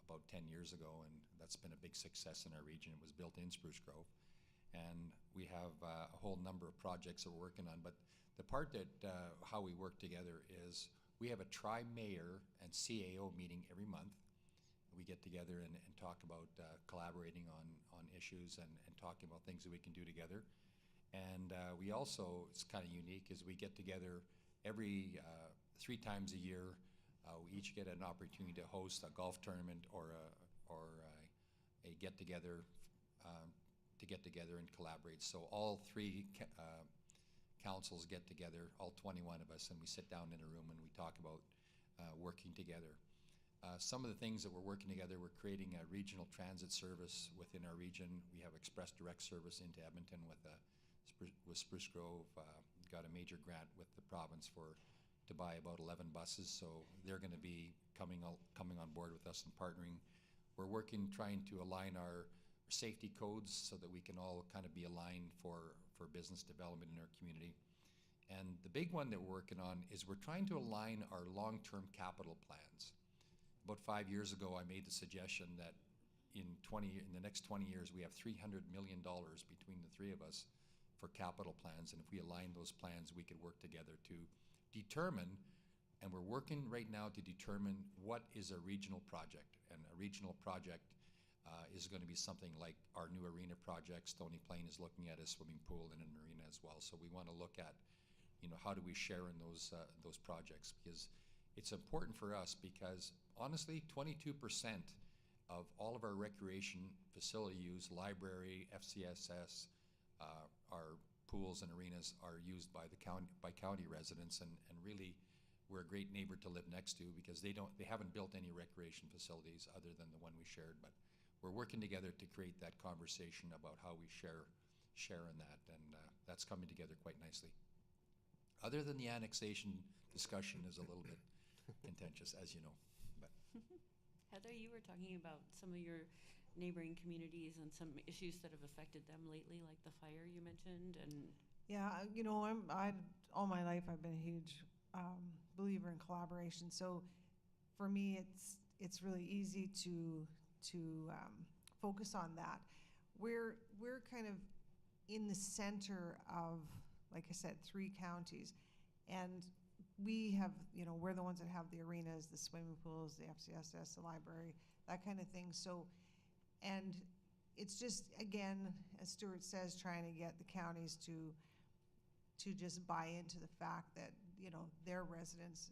about 10 years ago, and that's been a big success in our region. It was built in Spruce Grove. And we have a whole number of projects that we're working on. But the part that how we work together is we have a tri-mayor and CAO meeting every month. We get together and talk about collaborating on issues and talking about things that we can do together. And we also, it's kind of unique, is we get together every 3 times a year. We each get an opportunity to host a golf tournament or a get-together to get together and collaborate. So all 3 councils get together, all 21 of us, and we sit down in a room and we talk about working together. Some of the things that we're working together, we're creating a regional transit service within our region. We have express direct service into Edmonton with Spruce Grove. Got a major grant with the province to buy about 11 buses, so they're going to be coming on board with us and partnering. We're working, trying to align our safety codes so that we can all kind of be aligned for business development in our community. And the big one that we're working on is we're trying to align our long-term capital plans. About 5 years ago, I made the suggestion that in the next 20 years, we have $300 million between the 3 of us for capital plans, and if we align those plans, we could work together to determine And we're working right now to determine what is a regional project. And a regional project is going to be something like our new arena project. Stony Plain is looking at a swimming pool and an arena as well. So we want to look at, how do we share in those projects? Because it's important for us because honestly, 22% of all of our recreation facility use, library, FCSS, our pools and arenas are used by county residents, and really we're a great neighbor to live next to because they haven't built any recreation facilities other than the one we shared. But we're working together to create that conversation about how we share in that, and that's coming together quite nicely. Other than the annexation discussion is a little bit contentious, as you know. But Heather, you were talking about some of your neighboring communities and some issues that have affected them lately, like the fire you mentioned, and Yeah, all my life I've been a huge believer in collaboration. So for me, it's really easy to focus on that. We're kind of in the center of, like I said, 3 counties, and we have, we're the ones that have the arenas, the swimming pools, the FCSS, the library, that kind of thing. So, and it's just, again, as Stuart says, trying to get the counties to just buy into the fact that, their residents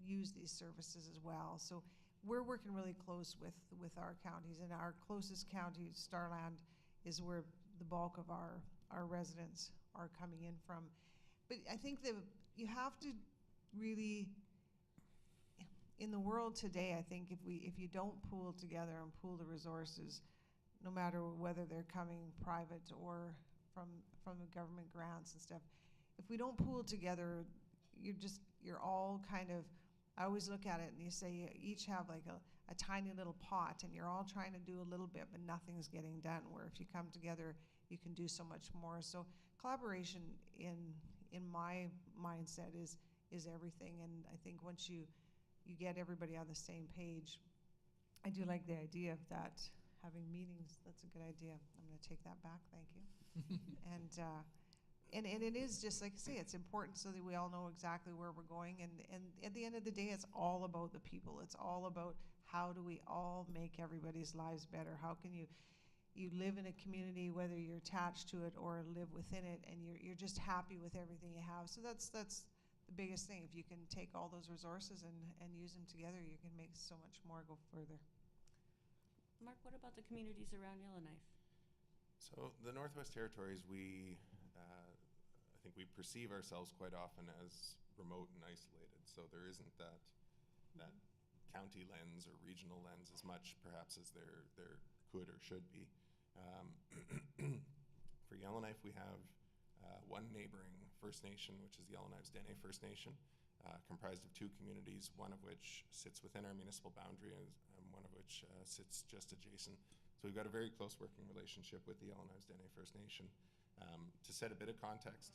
use these services as well. So we're working really close with our counties, and our closest county, Starland, is where the bulk of our residents are coming in from. But I think that you have to really, in the world today, I think if you don't pool together and pool the resources, no matter whether they're coming private or from the government grants and stuff, if we don't pool together, you're all kind of, I always look at it and you say you each have like a tiny little pot and you're all trying to do a little bit, but nothing's getting done, where if you come together, you can do so much more. So collaboration in my mindset is everything, and I think once you get everybody on the same page, I do like the idea of that, having meetings. That's a good idea. I'm going to take that back. Thank you. And it is just like I say, it's important so that we all know exactly where we're going. And at the end of the day, it's all about the people. It's all about how do we all make everybody's lives better. How can you live in a community, whether you're attached to it or live within it, and you're just happy with everything you have. So that's the biggest thing. If you can take all those resources and use them together, you can make so much more go further. Mark, what about the communities around Yellowknife? So the Northwest Territories, I think we perceive ourselves quite often as remote and isolated. So there isn't that county lens or regional lens as much, perhaps, as there could or should be. For Yellowknife, we have one neighboring First Nation, which is the Yellowknife's Dene First Nation, comprised of 2 communities, one of which sits within our municipal boundary and one of which sits just adjacent. So we've got a very close working relationship with the Yellowknife's Dene First Nation. To set a bit of context,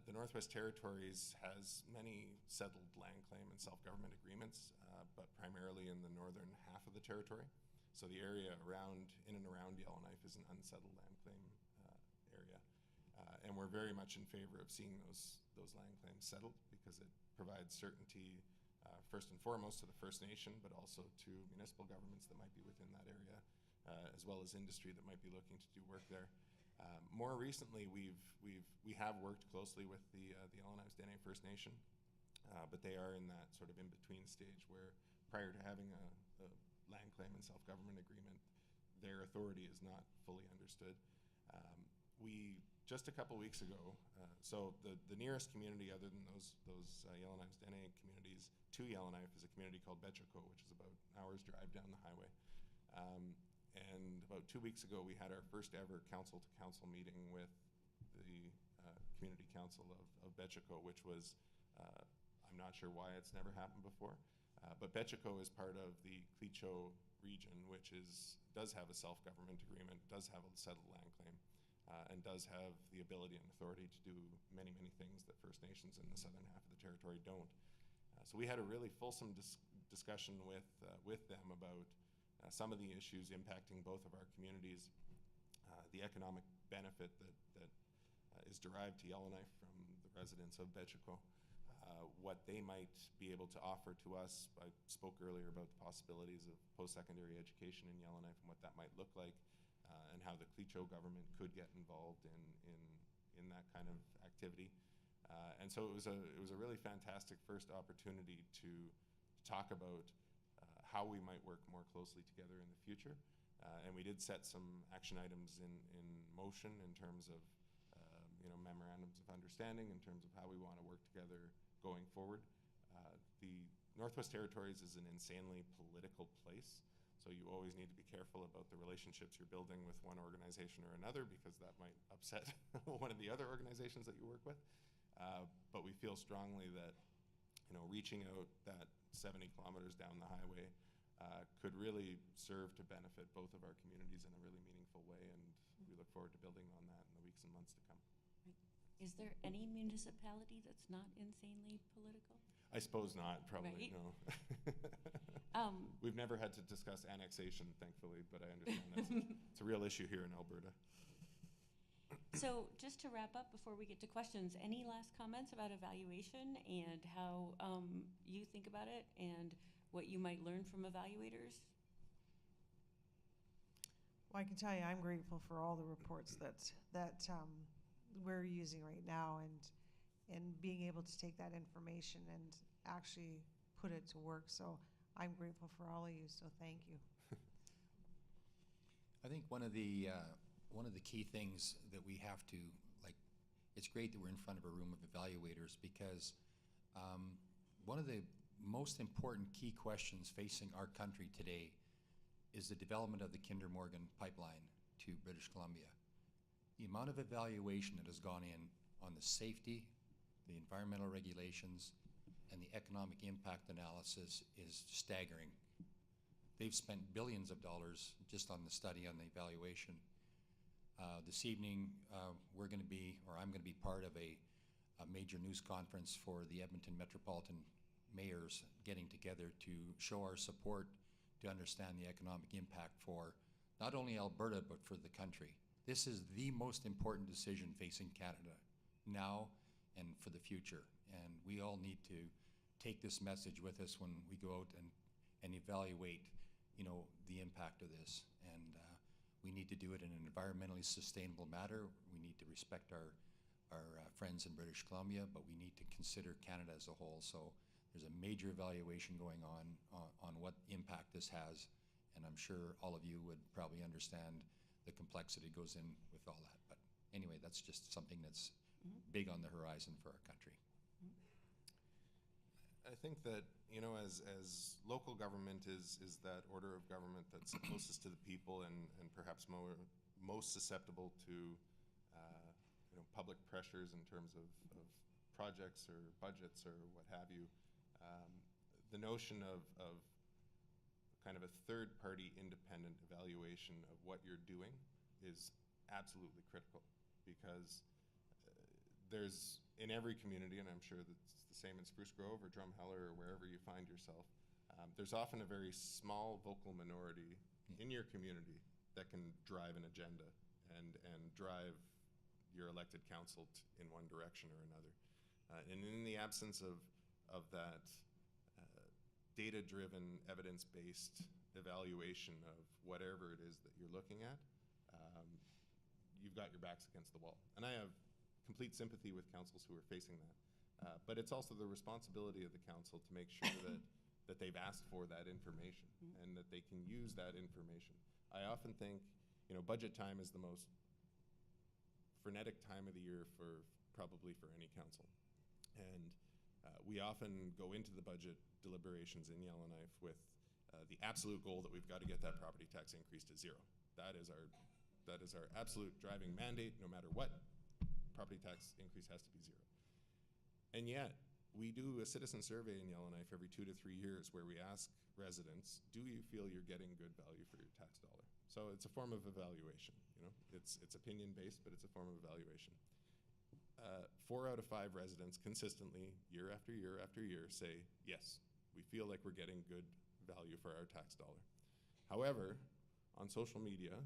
the Northwest Territories has many settled land claim and self-government agreements, but primarily in the northern half of the territory. So the area in and around Yellowknife is an unsettled land claim area. And we're very much in favor of seeing those land claims settled because it provides certainty, first and foremost, to the First Nation, but also to municipal governments that might be within that area, as well as industry that might be looking to do work there. More recently, we have worked closely with the Yellowknife's Dene First Nation, but they are in that sort of in-between stage where prior to having a land claim and self-government agreement, their authority is not fully understood. We, just a couple weeks ago, so the nearest community other than those Yellowknife's Dene communities to Yellowknife is a community called Betchiko, which is about an hour's drive down the highway. And about 2 weeks ago, we had our first ever council-to-council meeting with the community council of Betchiko, which was, I'm not sure why it's never happened before, but Betchiko is part of the Clecho region, which does have a self-government agreement, does have a settled land claim, and does have the ability and authority to do many, many things that First Nations in the southern half of the territory don't. So we had a really fulsome discussion with them about some of the issues impacting both of our communities, the economic benefit that is derived to Yellowknife from the residents of Betchiko, what they might be able to offer to us. I spoke earlier about the possibilities of post-secondary education in Yellowknife and what that might look like, and how the Clecho government could get involved in that kind of activity. And so it was a really fantastic first opportunity to talk about how we might work more closely together in the future. And we did set some action items in motion in terms of memorandums of understanding, in terms of how we want to work together going forward. The Northwest Territories is an insanely political place, so you always need to be careful about the relationships you're building with one organization or another, because that might upset one of the other organizations that you work with. But we feel strongly that reaching out that 70 kilometers down the highway could really serve to benefit both of our communities in a really meaningful way, and we look forward to building on that in the weeks and months to come. Is there any municipality that's not insanely political? I suppose not, probably, Right. no. We've never had to discuss annexation, thankfully, but I understand it's a real issue here in Alberta. So just to wrap up before we get to questions, any last comments about evaluation and how you think about it and what you might learn from evaluators? Well, I can tell you, I'm grateful for all the reports that we're using right now, and being able to take that information and actually put it to work. So I'm grateful for all of you. So thank you. I think one of the key things that we have to, it's great that we're in front of a room of evaluators, because one of the most important key questions facing our country today is the development of the Kinder Morgan pipeline to British Columbia. The amount of evaluation that has gone in on the safety, the environmental regulations, and the economic impact analysis is staggering. They've spent billions of dollars just on the study, on the evaluation. This evening, I'm going to be part of a major news conference for the Edmonton Metropolitan Mayors, getting together to show our support, to understand the economic impact for not only Alberta, but for the country. This is the most important decision facing Canada now and for the future. And we all need to take this message with us when we go out and evaluate, the impact of this. And we need to do it in an environmentally sustainable manner. We need to respect our friends in British Columbia, but we need to consider Canada as a whole. So there's a major evaluation going on what impact this has, and I'm sure all of you would probably understand the complexity goes in with all that. But anyway, that's just something that's big on the horizon for our country. I think that, as local government is that order of government that's closest to the people and perhaps most susceptible to public pressures in terms of projects or budgets or what have you. The notion of kind of a third-party independent evaluation of what you're doing is absolutely critical, because there's, in every community, and I'm sure that's the same in Spruce Grove or Drumheller or wherever you find yourself, there's often a very small vocal minority in your community that can drive an agenda and drive your elected council in one direction or another. And in the absence of that data-driven, evidence-based evaluation of whatever it is that you're looking at, you've got your backs against the wall. And I have complete sympathy with councils who are facing that. But it's also the responsibility of the council to make sure that they've asked for that information and that they can use that information. I often think, budget time is the most frenetic time of the year probably for any council. And we often go into the budget deliberations in Yellowknife with the absolute goal that we've got to get that property tax increase to zero. That is our absolute driving mandate. No matter what, property tax increase has to be zero. And yet, we do a citizen survey in Yellowknife every 2 to 3 years where we ask residents, do you feel you're getting good value for your tax dollar? So it's a form of evaluation. It's opinion-based, but it's a form of evaluation. 4 out of 5 residents consistently, year after year after year, say, yes, we feel like we're getting good value for our tax dollar. However, on social media,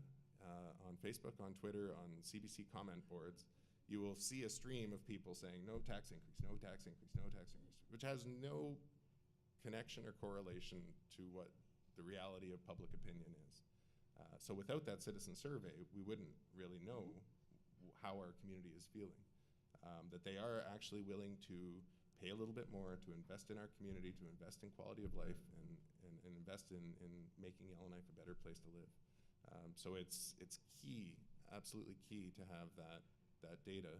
on Facebook, on Twitter, on CBC comment boards, you will see a stream of people saying no tax increase, no tax increase, no tax increase, which has no connection or correlation to what the reality of public opinion is. So without that citizen survey, we wouldn't really know how our community is feeling. That they are actually willing to pay a little bit more, to invest in our community, to invest in quality of life, and invest in making Yellowknife a better place to live. So it's key, absolutely key, to have that data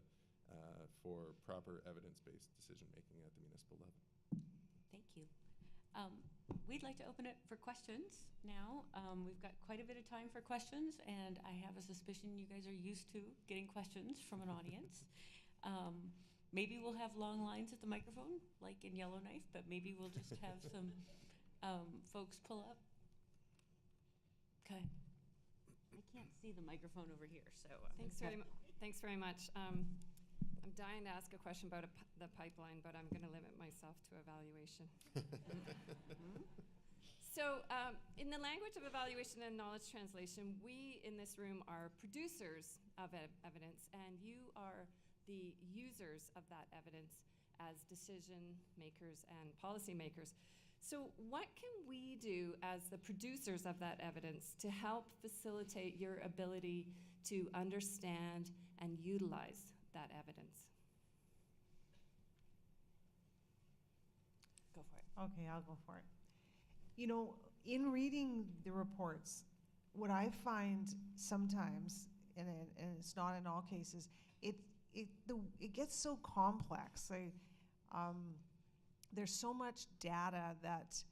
for proper evidence-based decision-making at the municipal level. Thank you. We'd like to open it for questions now. We've got quite a bit of time for questions, and I have a suspicion you guys are used to getting questions from an audience. Maybe we'll have long lines at the microphone, like in Yellowknife, but maybe we'll just have some folks pull up. Okay. I can't see the microphone over here, so. Thanks very much. I'm dying to ask a question about the pipeline, but I'm going to limit myself to evaluation. So in the language of evaluation and knowledge translation, we in this room are producers of evidence, and you are the users of that evidence as decision makers and policy makers. So what can we do as the producers of that evidence to help facilitate your ability to understand and utilize that evidence? Go for it. Okay, I'll go for it. You know, in reading the reports, what I find sometimes, and it's not in all cases, it gets so complex. There's so much data that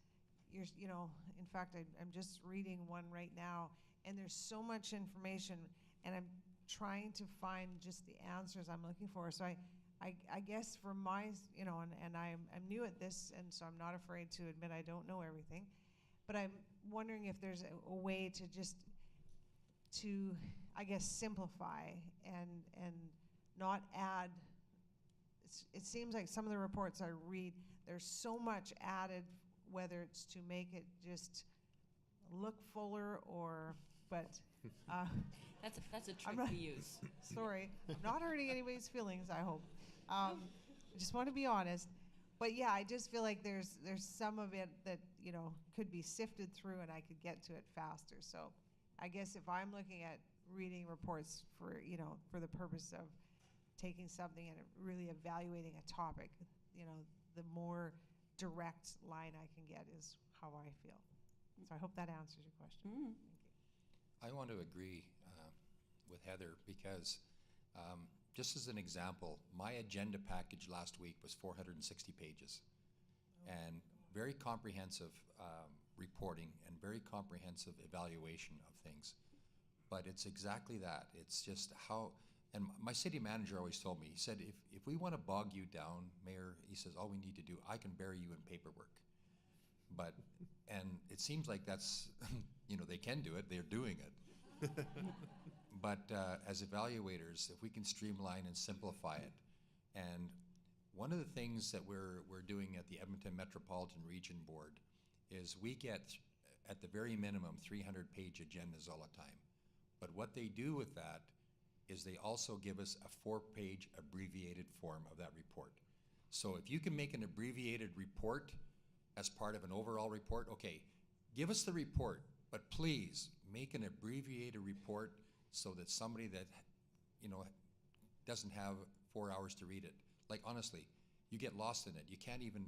in fact, I'm just reading one right now, and there's so much information, and I'm trying to find just the answers I'm looking for. So I guess for my, and I'm new at this, and so I'm not afraid to admit I don't know everything, but I'm wondering if there's a way to I guess, simplify and not add. It seems like some of the reports I read, there's so much added, whether it's to make it just look fuller but that's a trick we use. Sorry, I'm not hurting anybody's feelings, I hope. I just want to be honest. But yeah, I just feel like there's some of it that, could be sifted through and I could get to it faster. So I guess if I'm looking at reading reports for the purpose of taking something and really evaluating a topic, the more direct line I can get is how I feel. So I hope that answers your question. Thank you. I want to agree with Heather because just as an example, my agenda package last week was 460 pages and very comprehensive reporting and very comprehensive evaluation of things. But it's exactly that. It's just how, and my city manager always told me, he said, if we want to bog you down, Mayor, he says, all we need to do, I can bury you in paperwork. But, and it seems like that's, they can do it, they're doing it. But as evaluators, if we can streamline and simplify it, and one of the things that we're doing at the Edmonton Metropolitan Region Board is we get, at the very minimum, 300-page agendas all the time. But what they do with that is they also give us a 4-page abbreviated form of that report. So if you can make an abbreviated report as part of an overall report, okay, give us the report, but please make an abbreviated report so that somebody that, doesn't have 4 hours to read it. Like, honestly, you get lost in it. You can't even,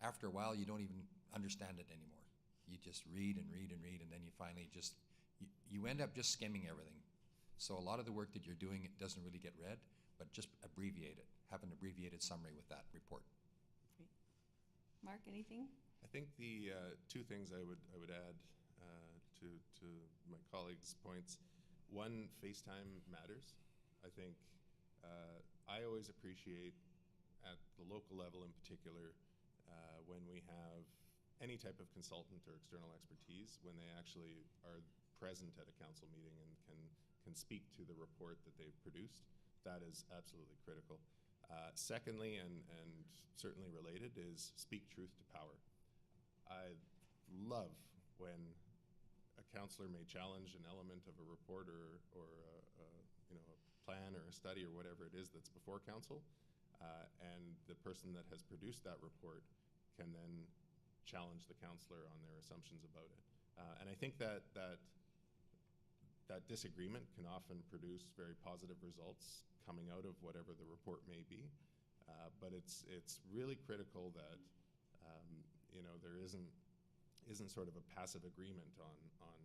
after a while, you don't even understand it anymore. You just read and read and read, and then you finally just, you end up just skimming everything. So a lot of the work that you're doing, it doesn't really get read, but just abbreviate it. Have an abbreviated summary with that report. Great. Mark, anything? I think the two things I would add to my colleagues' points. One, FaceTime matters. I think I always appreciate at the local level in particular when we have any type of consultant or external expertise, when they actually are present at a council meeting and can speak to the report that they've produced. That is absolutely critical. Secondly, and certainly related, is speak truth to power. I love when a councillor may challenge an element of a report or a plan or a study or whatever it is that's before council, and the person that has produced that report can then challenge the councillor on their assumptions about it. And I think that disagreement can often produce very positive results coming out of whatever the report may be. But it's really critical that there isn't sort of a passive agreement on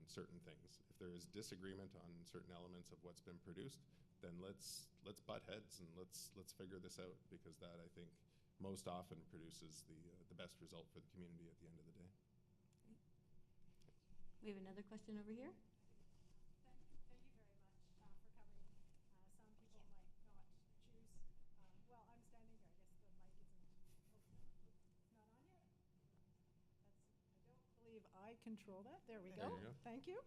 certain things. If there is disagreement on certain elements of what's been produced, then let's butt heads and let's figure this out, because that, I think, most often produces the best result for the community at the end of the day. We have another question over here. Thank you very much for coming. Some people might not choose. Well, I'm standing here. I guess the mic isn't. It's not on yet. I don't believe I control that. There we go. There you go. Thank you.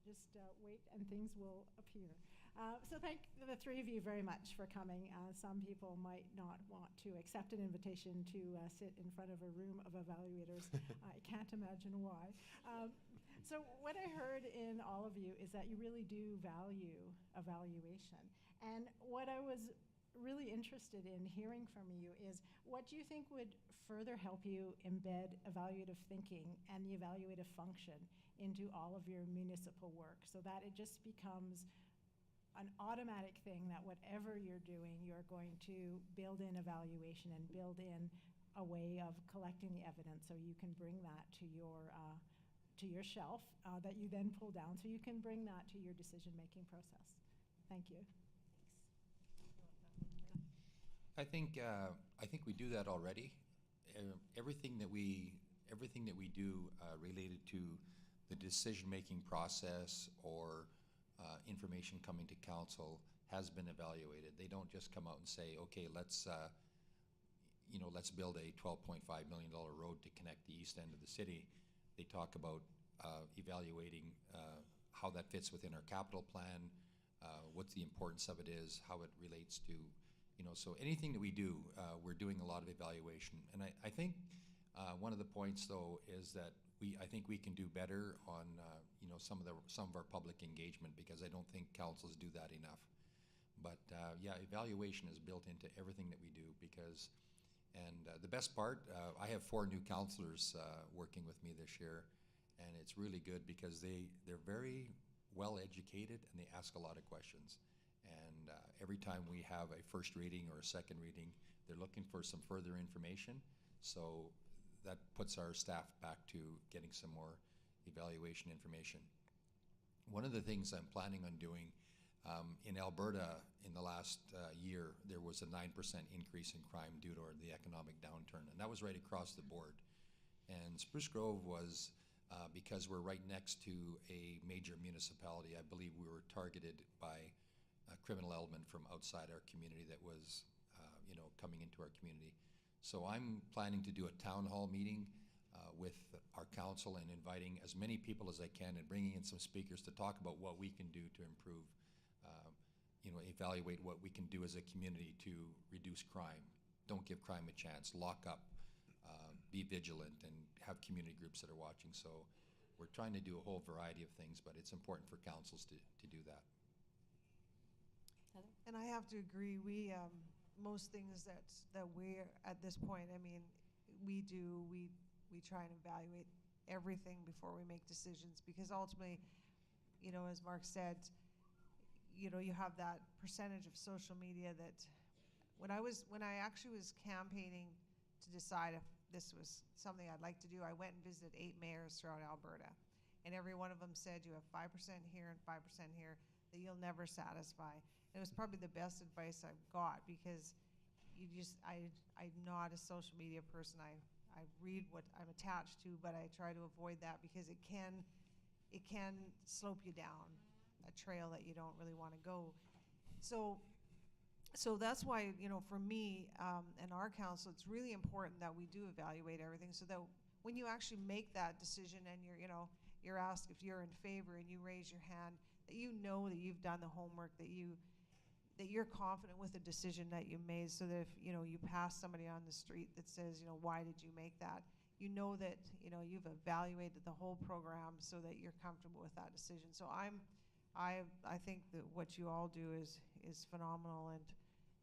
Just wait and things will appear. So thank the three of you very much for coming. Some people might not want to accept an invitation to sit in front of a room of evaluators. I can't imagine why. So what I heard in all of you is that you really do value evaluation. And what I was really interested in hearing from you is, what do you think would further help you embed evaluative thinking and the evaluative function into all of your municipal work, so that it just becomes an automatic thing that whatever you're doing, you're going to build in evaluation and build in a way of collecting the evidence, so you can bring that to your shelf that you then pull down, so you can bring that to your decision-making process. Thank you. I think we do that already. Everything that we do related to the decision-making process or information coming to council has been evaluated. They don't just come out and say, okay, let's build a $12.5 million road to connect the east end of the city. They talk about evaluating how that fits within our capital plan, what the importance of it is, how it relates to, so anything that we do, we're doing a lot of evaluation. And I think one of the points, though, is that I think we can do better on some of our public engagement, because I don't think councils do that enough. But yeah, evaluation is built into everything that we do, because, and the best part, I have 4 new councillors working with me this year, and it's really good because they're very well educated and they ask a lot of questions. And every time we have a first reading or a second reading, they're looking for some further information. So that puts our staff back to getting some more evaluation information. One of the things I'm planning on doing in Alberta in the last year, there was a 9% increase in crime due to the economic downturn, and that was right across the board. And Spruce Grove was, because we're right next to a major municipality, I believe we were targeted by a criminal element from outside our community that was coming into our community. So I'm planning to do a town hall meeting with our council and inviting as many people as I can, and bringing in some speakers to talk about what we can do to improve, evaluate what we can do as a community to reduce crime. Don't give crime a chance. Lock up, be vigilant, and have community groups that are watching. So we're trying to do a whole variety of things, but it's important for councils to do that. Heather? And I have to agree, we, most things that we're, at this point, I mean, we try and evaluate everything before we make decisions, because ultimately, as Mark said, you have that percentage of social media that when I actually was campaigning to decide if this was something I'd like to do, I went and visited 8 mayors throughout Alberta, and every one of them said, you have 5% here and 5% here that you'll never satisfy. It was probably the best advice I've got, because I'm not a social media person. I read what I'm attached to, but I try to avoid that, because it can slope you down a trail that you don't really want to go. So that's why, for me and our council, it's really important that we do evaluate everything, so that when you actually make that decision and you're asked if you're in favor and you raise your hand, that that you've done the homework, that you're confident with the decision that you made, so that if you pass somebody on the street that says, why did you make that, that you've evaluated the whole program, so that you're comfortable with that decision. So I'm I think that what you all do is phenomenal,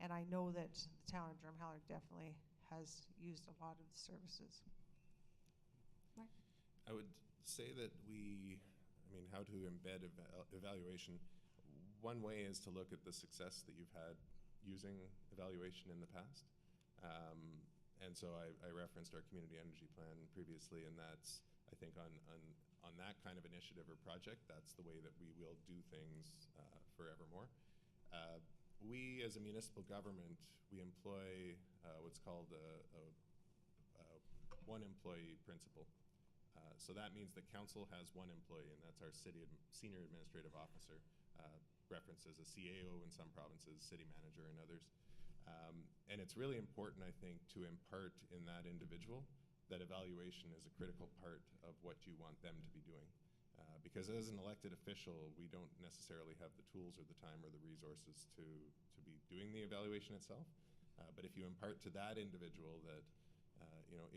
and I know that the town of Drumheller definitely has used a lot of the services. I would say that how to embed evaluation. One way is to look at the success that you've had using evaluation in the past. And so I referenced our community energy plan previously, and that's, I think, on that kind of initiative or project, that's the way that we will do things forevermore. We, as a municipal government, we employ what's called a one employee principle. So that means the council has one employee, and that's our senior administrative officer, referenced as a CAO in some provinces, city manager in others. And it's really important, I think, to impart in that individual that evaluation is a critical part of what you want them to be doing. Because as an elected official, we don't necessarily have the tools or the time or the resources to be doing the evaluation itself. But if you impart to that individual that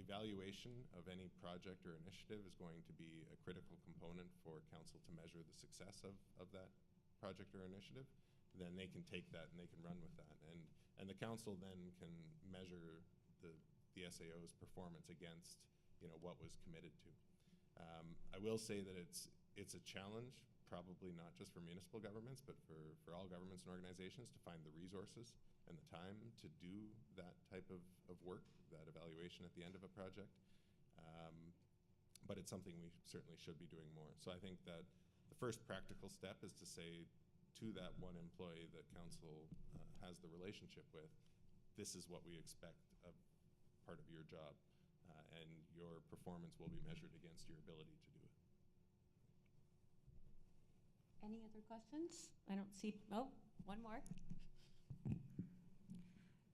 evaluation of any project or initiative is going to be a critical component for council to measure the success of that project or initiative, then they can take that and they can run with that. And the council then can measure the SAO's performance against what was committed to. I will say that it's a challenge, probably not just for municipal governments, but for all governments and organizations to find the resources and the time to do that type of work, that evaluation at the end of a project. But it's something we certainly should be doing more. So I think that the first practical step is to say to that one employee that council has the relationship with, this is what we expect of part of your job, and your performance will be measured against your ability to do it. Any other questions? I don't see, oh, one more.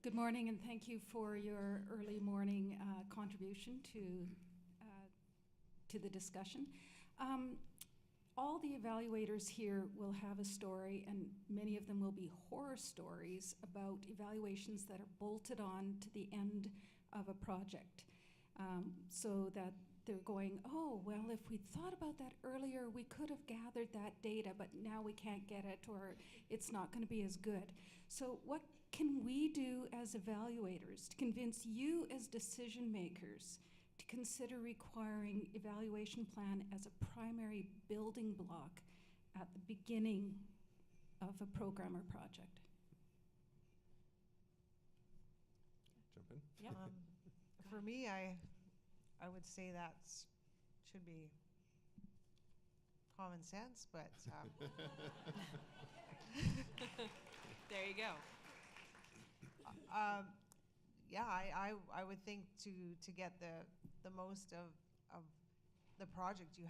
Good morning, and thank you for your early morning contribution to the discussion. All the evaluators here will have a story, and many of them will be horror stories about evaluations that are bolted on to the end of a project. So that they're going, oh, well, if we'd thought about that earlier, we could have gathered that data, but now we can't get it, or it's not going to be as good. So what can we do as evaluators to convince you as decision makers to consider requiring evaluation plan as a primary building block at the beginning of a program or project? Jump in? Yep. For me, I would say that should be common sense, but There you go. yeah, I would think to get the most of the project you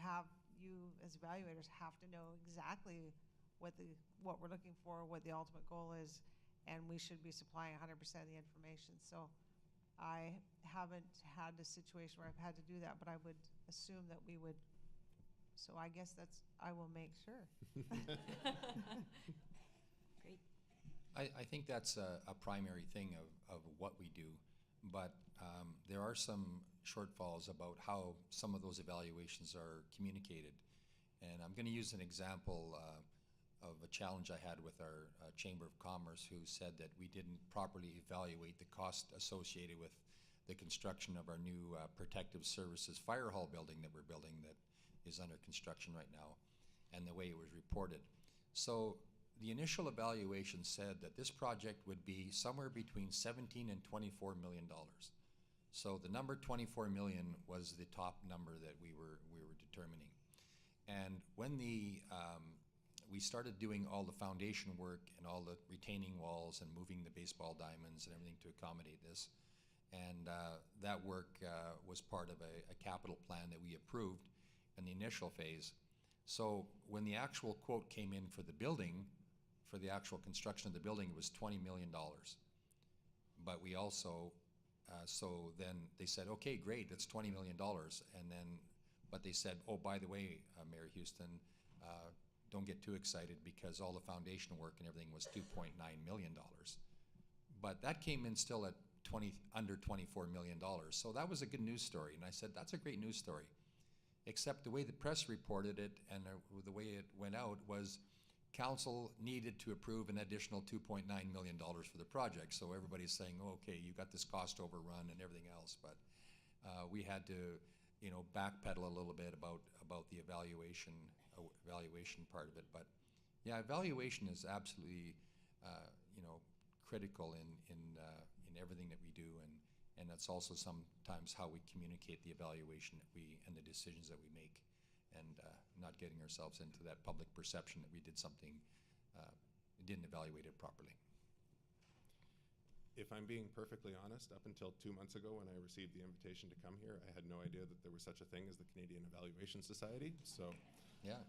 as evaluators have to know exactly what we're looking for, what the ultimate goal is, and we should be supplying 100% of the information. So I haven't had a situation where I've had to do that, but I would assume that we would. So I guess I will make sure. Great. I think that's a primary thing of what we do, but there are some shortfalls about how some of those evaluations are communicated. And I'm going to use an example of a challenge I had with our Chamber of Commerce, who said that we didn't properly evaluate the cost associated with the construction of our new protective services fire hall building that we're building that is under construction right now, and the way it was reported. So the initial evaluation said that this project would be somewhere between $17 and $24 million. So the number 24 million was the top number that we were determining. And when we started doing all the foundation work and all the retaining walls and moving the baseball diamonds and everything to accommodate this, and that work was part of a capital plan that we approved in the initial phase. So when the actual quote came in for the building, for the actual construction of the building, it was $20 million. But we also, so then they said, okay, great, that's $20 million. And then, but they said, oh, by the way, Mayor Houston, don't get too excited because all the foundation work and everything was $2.9 million. But that came in still at under $24 million. So that was a good news story. And I said, that's a great news story. Except the way the press reported it and the way it went out was council needed to approve an additional $2.9 million for the project. So everybody's saying, oh, okay, you got this cost overrun and everything else, but we had to, backpedal a little bit about the evaluation part of it. But yeah, evaluation is absolutely, critical in everything that we do, and that's also sometimes how we communicate the evaluation and the decisions that we make, and not getting ourselves into that public perception that we did something, didn't evaluate it properly. If I'm being perfectly honest, up until 2 months ago when I received the invitation to come here, I had no idea that there was such a thing as the Canadian Evaluation Society. So Yeah.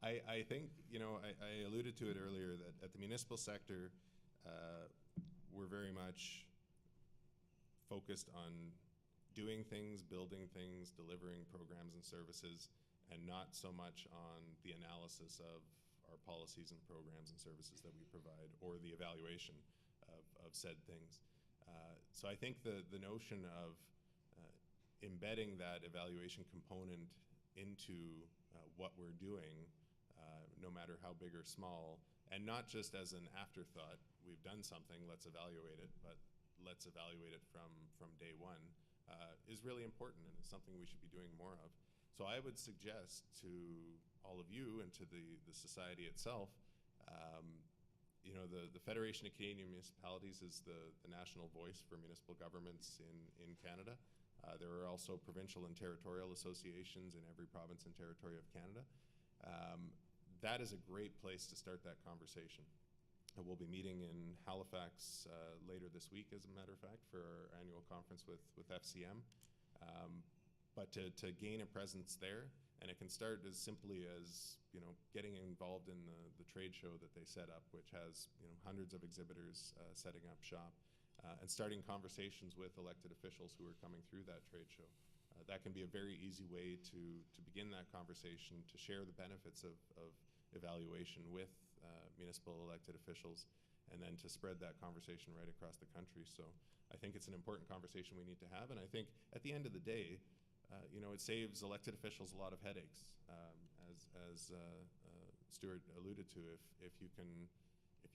I think, I alluded to it earlier that at the municipal sector, we're very much focused on doing things, building things, delivering programs and services, and not so much on the analysis of our policies and programs and services that we provide, or the evaluation of said things. So I think the notion of embedding that evaluation component into what we're doing, no matter how big or small, and not just as an afterthought, we've done something, let's evaluate it, but let's evaluate it from day one, is really important, and is something we should be doing more of. So I would suggest to all of you and to the society itself, the Federation of Canadian Municipalities is the national voice for municipal governments in Canada. There are also provincial and territorial associations in every province and territory of Canada. That is a great place to start that conversation. We'll be meeting in Halifax later this week, as a matter of fact, for our annual conference with FCM. But to gain a presence there, and it can start as simply as getting involved in the trade show that they set up, which has hundreds of exhibitors setting up shop, and starting conversations with elected officials who are coming through that trade show. That can be a very easy way to begin that conversation, to share the benefits of evaluation with municipal elected officials, and then to spread that conversation right across the country. So I think it's an important conversation we need to have, and I think at the end of the day, it saves elected officials a lot of headaches, as Stuart alluded to. If you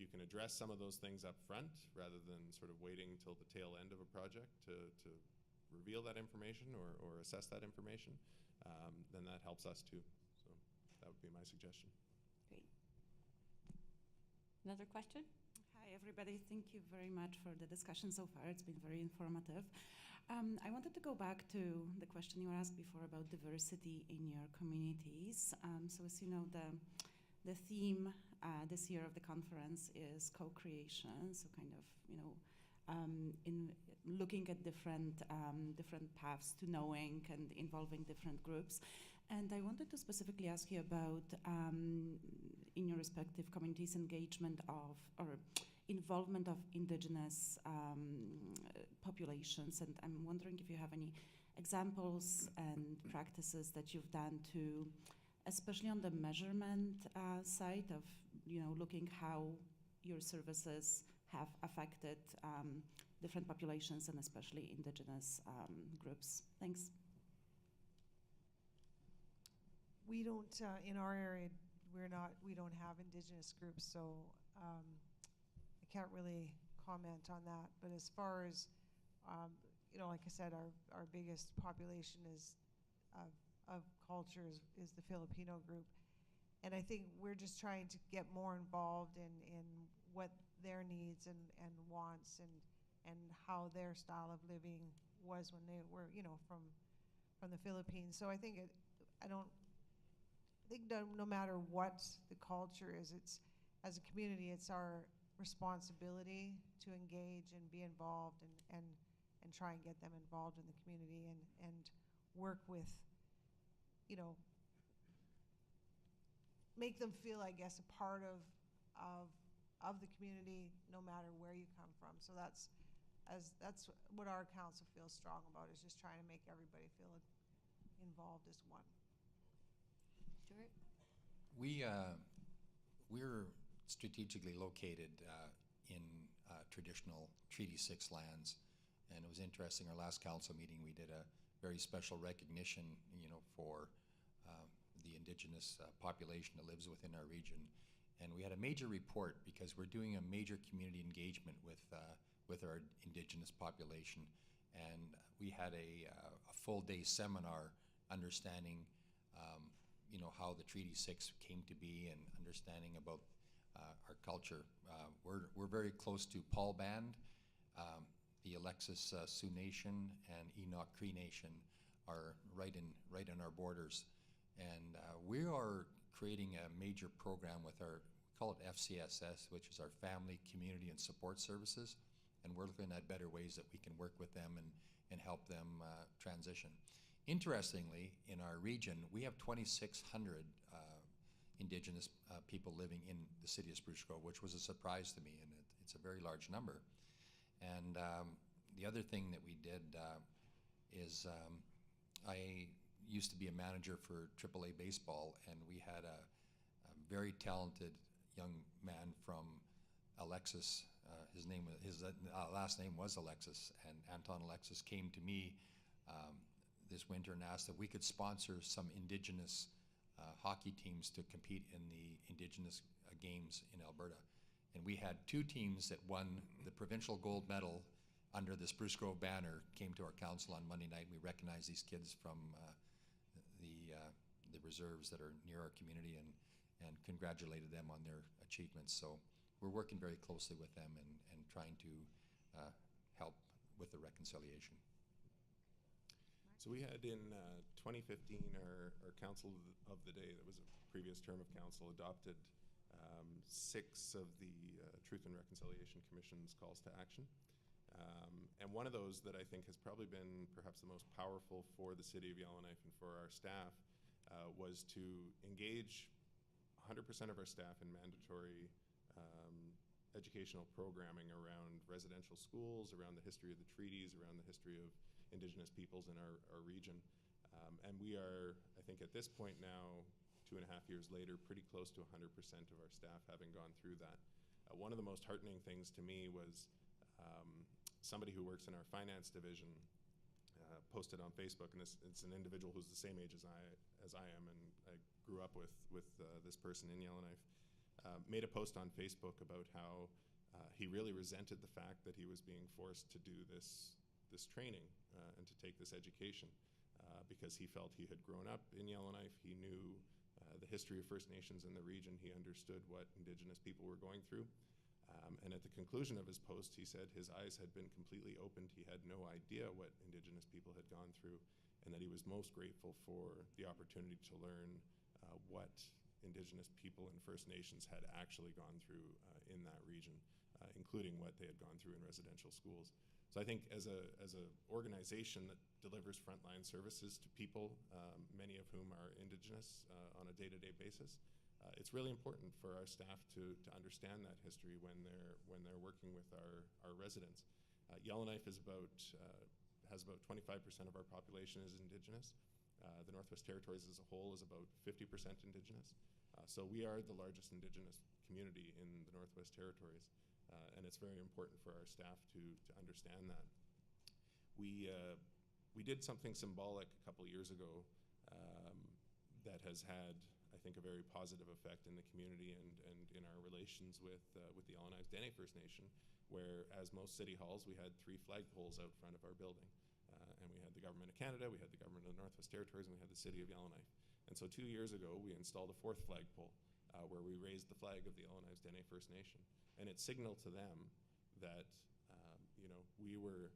can address some of those things up front, rather than sort of waiting till the tail end of a project to reveal that information or assess that information, then that helps us too. So that would be my suggestion. Great. Another question? Hi, everybody. Thank you very much for the discussion so far. It's been very informative. I wanted to go back to the question you asked before about diversity in your communities. So as you know, the theme this year of the conference is co-creation. So kind of, in looking at different paths to knowing and involving different groups. And I wanted to specifically ask you about, in your respective communities, engagement of, or involvement of Indigenous populations. And I'm wondering if you have any examples and practices that you've done to, especially on the measurement side of, looking how your services have affected different populations and especially Indigenous groups. Thanks. We don't, in our area, we don't have Indigenous groups, so I can't really comment on that. But as far as, like I said, our biggest population is of culture is the Filipino group. And I think we're just trying to get more involved in what their needs and wants and how their style of living was when they were, from the Philippines. So I think no matter what the culture is, it's, as a community, it's our responsibility to engage and be involved and try and get them involved in the community and work with, make them feel, I guess, a part of the community, no matter where you come from. So that's what our council feels strong about, is just trying to make everybody feel involved as one. Stuart? We're strategically located in traditional Treaty 6 lands, and it was interesting. Our last council meeting, we did a very special recognition, for the Indigenous population that lives within our region. And we had a major report because we're doing a major community engagement with our Indigenous population. And we had a full day seminar understanding how the Treaty 6 came to be and understanding about our culture. We're very close to Paul Band, the Alexis Sioux Nation, and Enoch Cree Nation are right in our borders. And we are creating a major program with our, we call it FCSS, which is our Family, Community, and Support Services. And we're looking at better ways that we can work with them and help them transition. Interestingly, in our region, we have 2,600 Indigenous people living in the city of Spruce Grove, which was a surprise to me, and it's a very large number. And the other thing that we did is I used to be a manager for AAA baseball, and we had a very talented young man from Alexis. His last name was Alexis, and Anton Alexis came to me this winter and asked if we could sponsor some Indigenous hockey teams to compete in the Indigenous games in Alberta. And we had 2 teams that won the provincial gold medal under the Spruce Grove banner, came to our council on Monday night. We recognized these kids from the reserves that are near our community and congratulated them on their achievements. So we're working very closely with them and trying to help with the reconciliation. So we had in 2015 our council of the day, that was a previous term of council, adopted 6 of the Truth and Reconciliation Commission's calls to action. And one of those that I think has probably been perhaps the most powerful for the city of Yellowknife and for our staff was to engage 100% of our staff in mandatory educational programming around residential schools, around the history of the treaties, around the history of Indigenous peoples in our region. And we are, I think at this point now, 2.5 years later, pretty close to 100% of our staff having gone through that. One of the most heartening things to me was somebody who works in our finance division posted on Facebook, and it's an individual who's the same age as I am, and I grew up with this person in Yellowknife, made a post on Facebook about how he really resented the fact that he was being forced to do this training and to take this education because he felt he had grown up in Yellowknife. He knew the history of First Nations in the region. He understood what Indigenous people were going through. And at the conclusion of his post, he said his eyes had been completely opened. He had no idea what Indigenous people had gone through, and that he was most grateful for the opportunity to learn what Indigenous people and First Nations had actually gone through in that region, including what they had gone through in residential schools. So I think as a organization that delivers frontline services to people, many of whom are Indigenous on a day-to-day basis, it's really important for our staff to understand that history when they're working with our residents. Yellowknife has about 25% of our population is Indigenous. The Northwest Territories as a whole is about 50% Indigenous. So we are the largest Indigenous community in the Northwest Territories. And it's very important for our staff to understand that. We did something symbolic a couple years ago that has had, I think, a very positive effect in the community and in our relations with the Yellowknife Dene First Nation, where, as most city halls, we had 3 flagpoles out front of our building. And we had the Government of Canada, we had the Government of the Northwest Territories, and we had the City of Yellowknife. And so 2 years ago, we installed a 4th flagpole where we raised the flag of the Yellowknife Dene First Nation. And it signaled to them that we were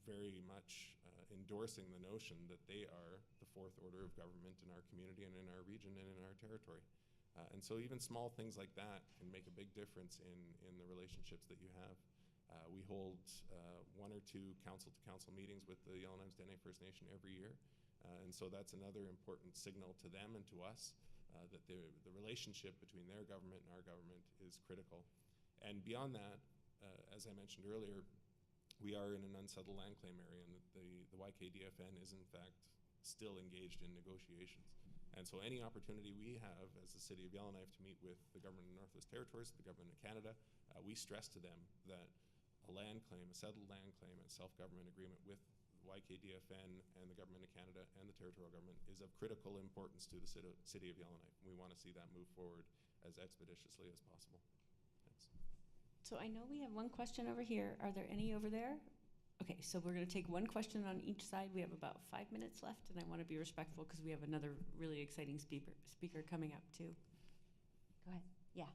very much endorsing the notion that they are the 4th order of government in our community and in our region and in our territory. And so even small things like that can make a big difference in the relationships that you have. We hold 1 or 2 council-to-council meetings with the Yellowknife Dene First Nation every year. And so that's another important signal to them and to us that the relationship between their government and our government is critical. And beyond that, as I mentioned earlier, we are in an unsettled land claim area, and the YKDFN is in fact still engaged in negotiations. And so any opportunity we have as the City of Yellowknife to meet with the Government of the Northwest Territories, the Government of Canada, we stress to them that a land claim, a settled land claim, and self-government agreement with YKDFN and the Government of Canada and the territorial government is of critical importance to the city of Yellowknife. We want to see that move forward as expeditiously as possible. Thanks. So I know we have one question over here. Are there any over there? Okay, so we're going to take one question on each side. We have about 5 minutes left, and I want to be respectful because we have another really exciting speaker coming up too. Go ahead. Yeah.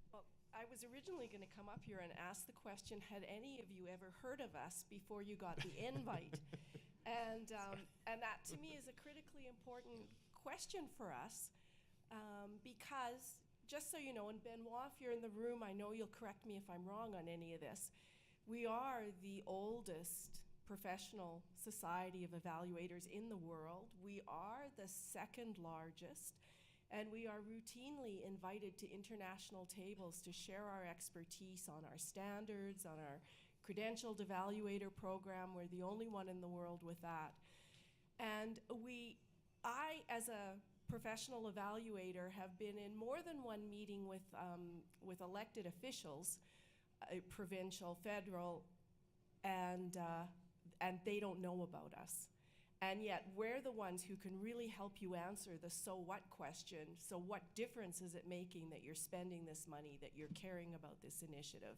Well, I was originally going to come up here and ask the question, had any of you ever heard of us before you got the invite? And that to me is a critically important question for us because, just so you know, and Benoit, if you're in the room, I know you'll correct me if I'm wrong on any of this, we are the oldest professional society of evaluators in the world. We are the second largest, and we are routinely invited to international tables to share our expertise on our standards, on our credentialed evaluator program. We're the only one in the world with that. And I, as a professional evaluator, have been in more than one meeting with elected officials, provincial, federal, and they don't know about us. And yet we're the ones who can really help you answer the so what question. So what difference is it making that you're spending this money, that you're caring about this initiative?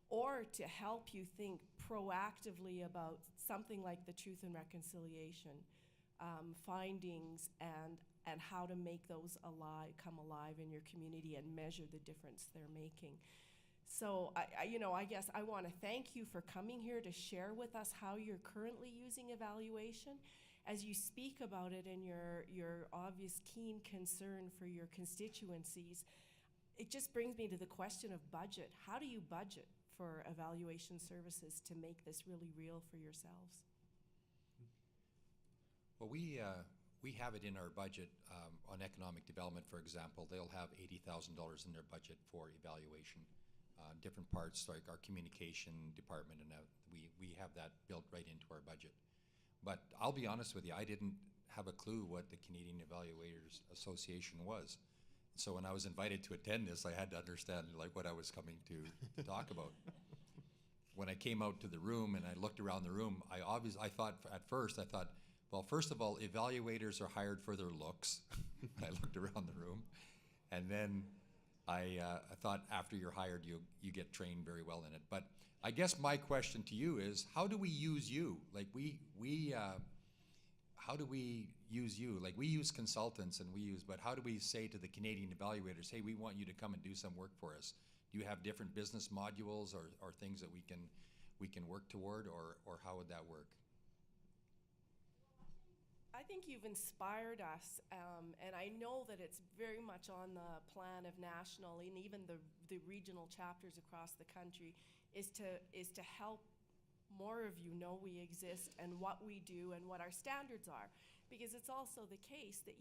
Or to help you think proactively about something like the Truth and Reconciliation findings and how to make those come alive in your community and measure the difference they're making. So I guess I want to thank you for coming here to share with us how you're currently using evaluation. As you speak about it and your obvious keen concern for your constituencies, it just brings me to the question of budget. How do you budget for evaluation services to make this really real for yourselves? Well, we have it in our budget on economic development, for example. They'll have $80,000 in their budget for evaluation. Different parts, like our communication department, and we have that built right into our budget. But I'll be honest with you, I didn't have a clue what the Canadian Evaluators Association was. So when I was invited to attend this, I had to understand like what I was coming to talk about. When I came out to the room and I looked around the room, I thought, well, first of all, evaluators are hired for their looks. I looked around the room, and then I thought after you're hired, you get trained very well in it. But I guess my question to you is, how do we use you? Like how do we use you? Like we use consultants but how do we say to the Canadian evaluators, hey, we want you to come and do some work for us? Do you have different business modules or things that we can work toward, or how would that work? I think you've inspired us, and I know that it's very much on the plan of national and even the regional chapters across the country is to help more of you know we exist and what we do and what our standards are. Because it's also the case that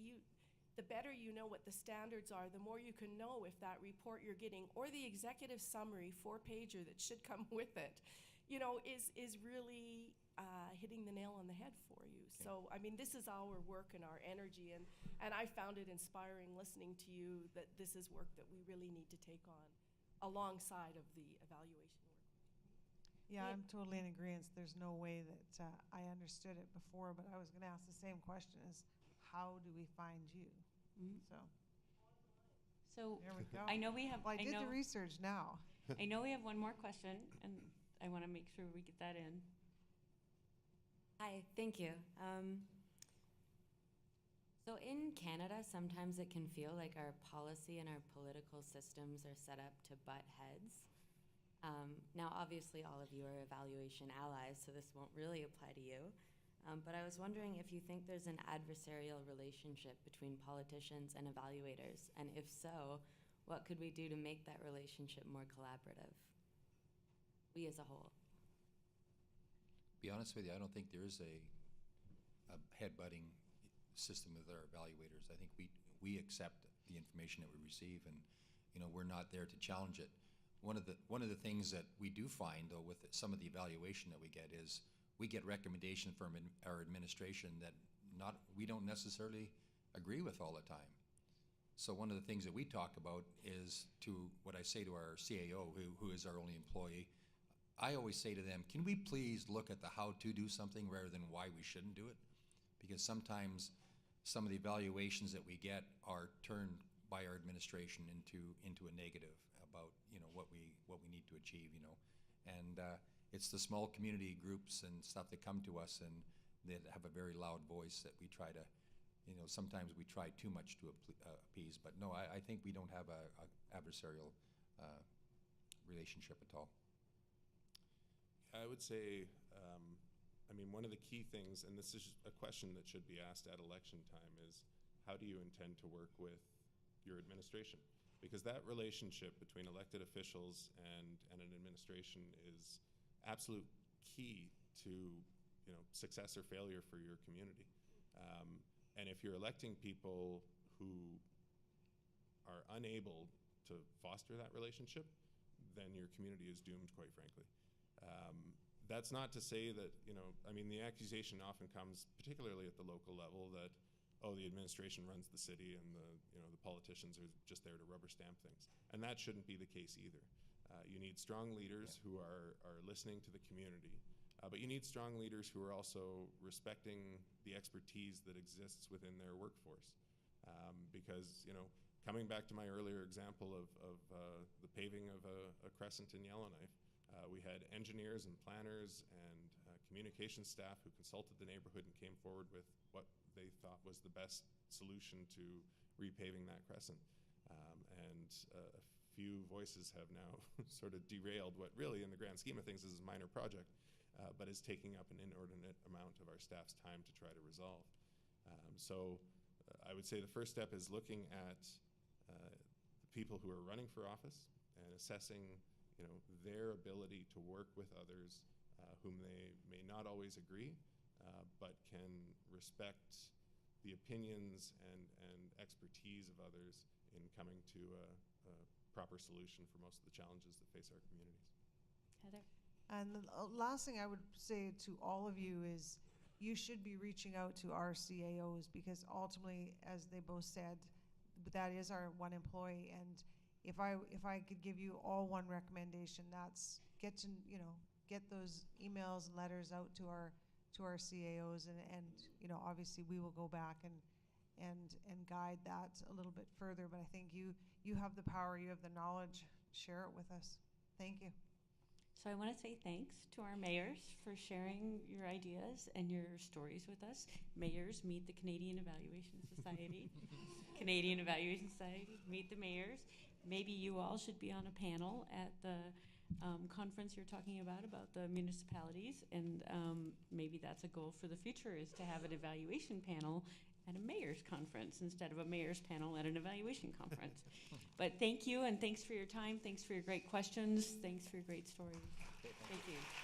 the better you know what the standards are, the more you can know if that report you're getting or the executive summary 4-pager that should come with it, is really hitting the nail on the head for you. Okay. So, I mean, this is our work and our energy, and I found it inspiring listening to you that this is work that we really need to take on alongside of the evaluation work. Yeah, I'm totally in agreement. There's no way that I understood it before, but I was going to ask the same question: is how do we find you? Mm-hmm. So there we go. I know we have. Well, I did the research now. I know we have one more question, and I want to make sure we get that in. Hi, thank you. So in Canada, sometimes it can feel like our policy and our political systems are set up to butt heads. Now, obviously, all of you are evaluation allies, so this won't really apply to you. But I was wondering if you think there's an adversarial relationship between politicians and evaluators, and if so, what could we do to make that relationship more collaborative? We as a whole. Be honest with you, I don't think there is a headbutting system with our evaluators. I think we accept the information that we receive, and we're not there to challenge it. One of the things that we do find, though, with some of the evaluation that we get is we get recommendation from our administration that we don't necessarily agree with all the time. So one of the things that we talk about is what I say to our CAO, who is our only employee. I always say to them, can we please look at the how to do something rather than why we shouldn't do it? Because sometimes some of the evaluations that we get are turned by our administration into a negative about, you know, what we need to achieve, you know. And it's the small community groups and stuff that come to us and that have a very loud voice that we try to, you know, sometimes we try too much to appease. But no, I think we don't have a adversarial relationship at all. I would say, I mean, one of the key things, and this is a question that should be asked at election time, is how do you intend to work with your administration? Because that relationship between elected officials and an administration is absolute key to, you know, success or failure for your community. And if you're electing people who are unable to foster that relationship, then your community is doomed, quite frankly. That's not to say that, you know, I mean, the accusation often comes, particularly at the local level, that, oh, the administration runs the city and the politicians are just there to rubber stamp things. And that shouldn't be the case either. You need strong leaders who are listening to the community, but you need strong leaders who are also respecting the expertise that exists within their workforce. Because, you know, coming back to my earlier example of the paving of a crescent in Yellowknife, we had engineers and planners and communication staff who consulted the neighborhood and came forward with what they thought was the best solution to repaving that crescent. And a few voices have now sort of derailed what really, in the grand scheme of things, is a minor project, but is taking up an inordinate amount of our staff's time to try to resolve. So I would say the first step is looking at the people who are running for office and assessing, you know, their ability to work with others whom they may not always agree, but can respect the opinions and expertise of others in coming to a proper solution for most of the challenges that face our communities. Heather? And the last thing I would say to all of you is you should be reaching out to our CAOs, because ultimately, as they both said, that is our one employee. And if I could give you all one recommendation, that's get those emails and letters out to our CAOs, and you know, obviously we will go back and guide that a little bit further. But I think you have the power, you have the knowledge. Share it with us. Thank you. So I want to say thanks to our mayors for sharing your ideas and your stories with us. Mayors, meet the Canadian Evaluation Society. Canadian Evaluation Society, meet the mayors. Maybe you all should be on a panel at the conference you're talking about the municipalities, and maybe that's a goal for the future, is to have an evaluation panel at a mayor's conference instead of a mayor's panel at an evaluation conference. But thank you, and thanks for your time. Thanks for your great questions. Thanks for your great stories. Thank you.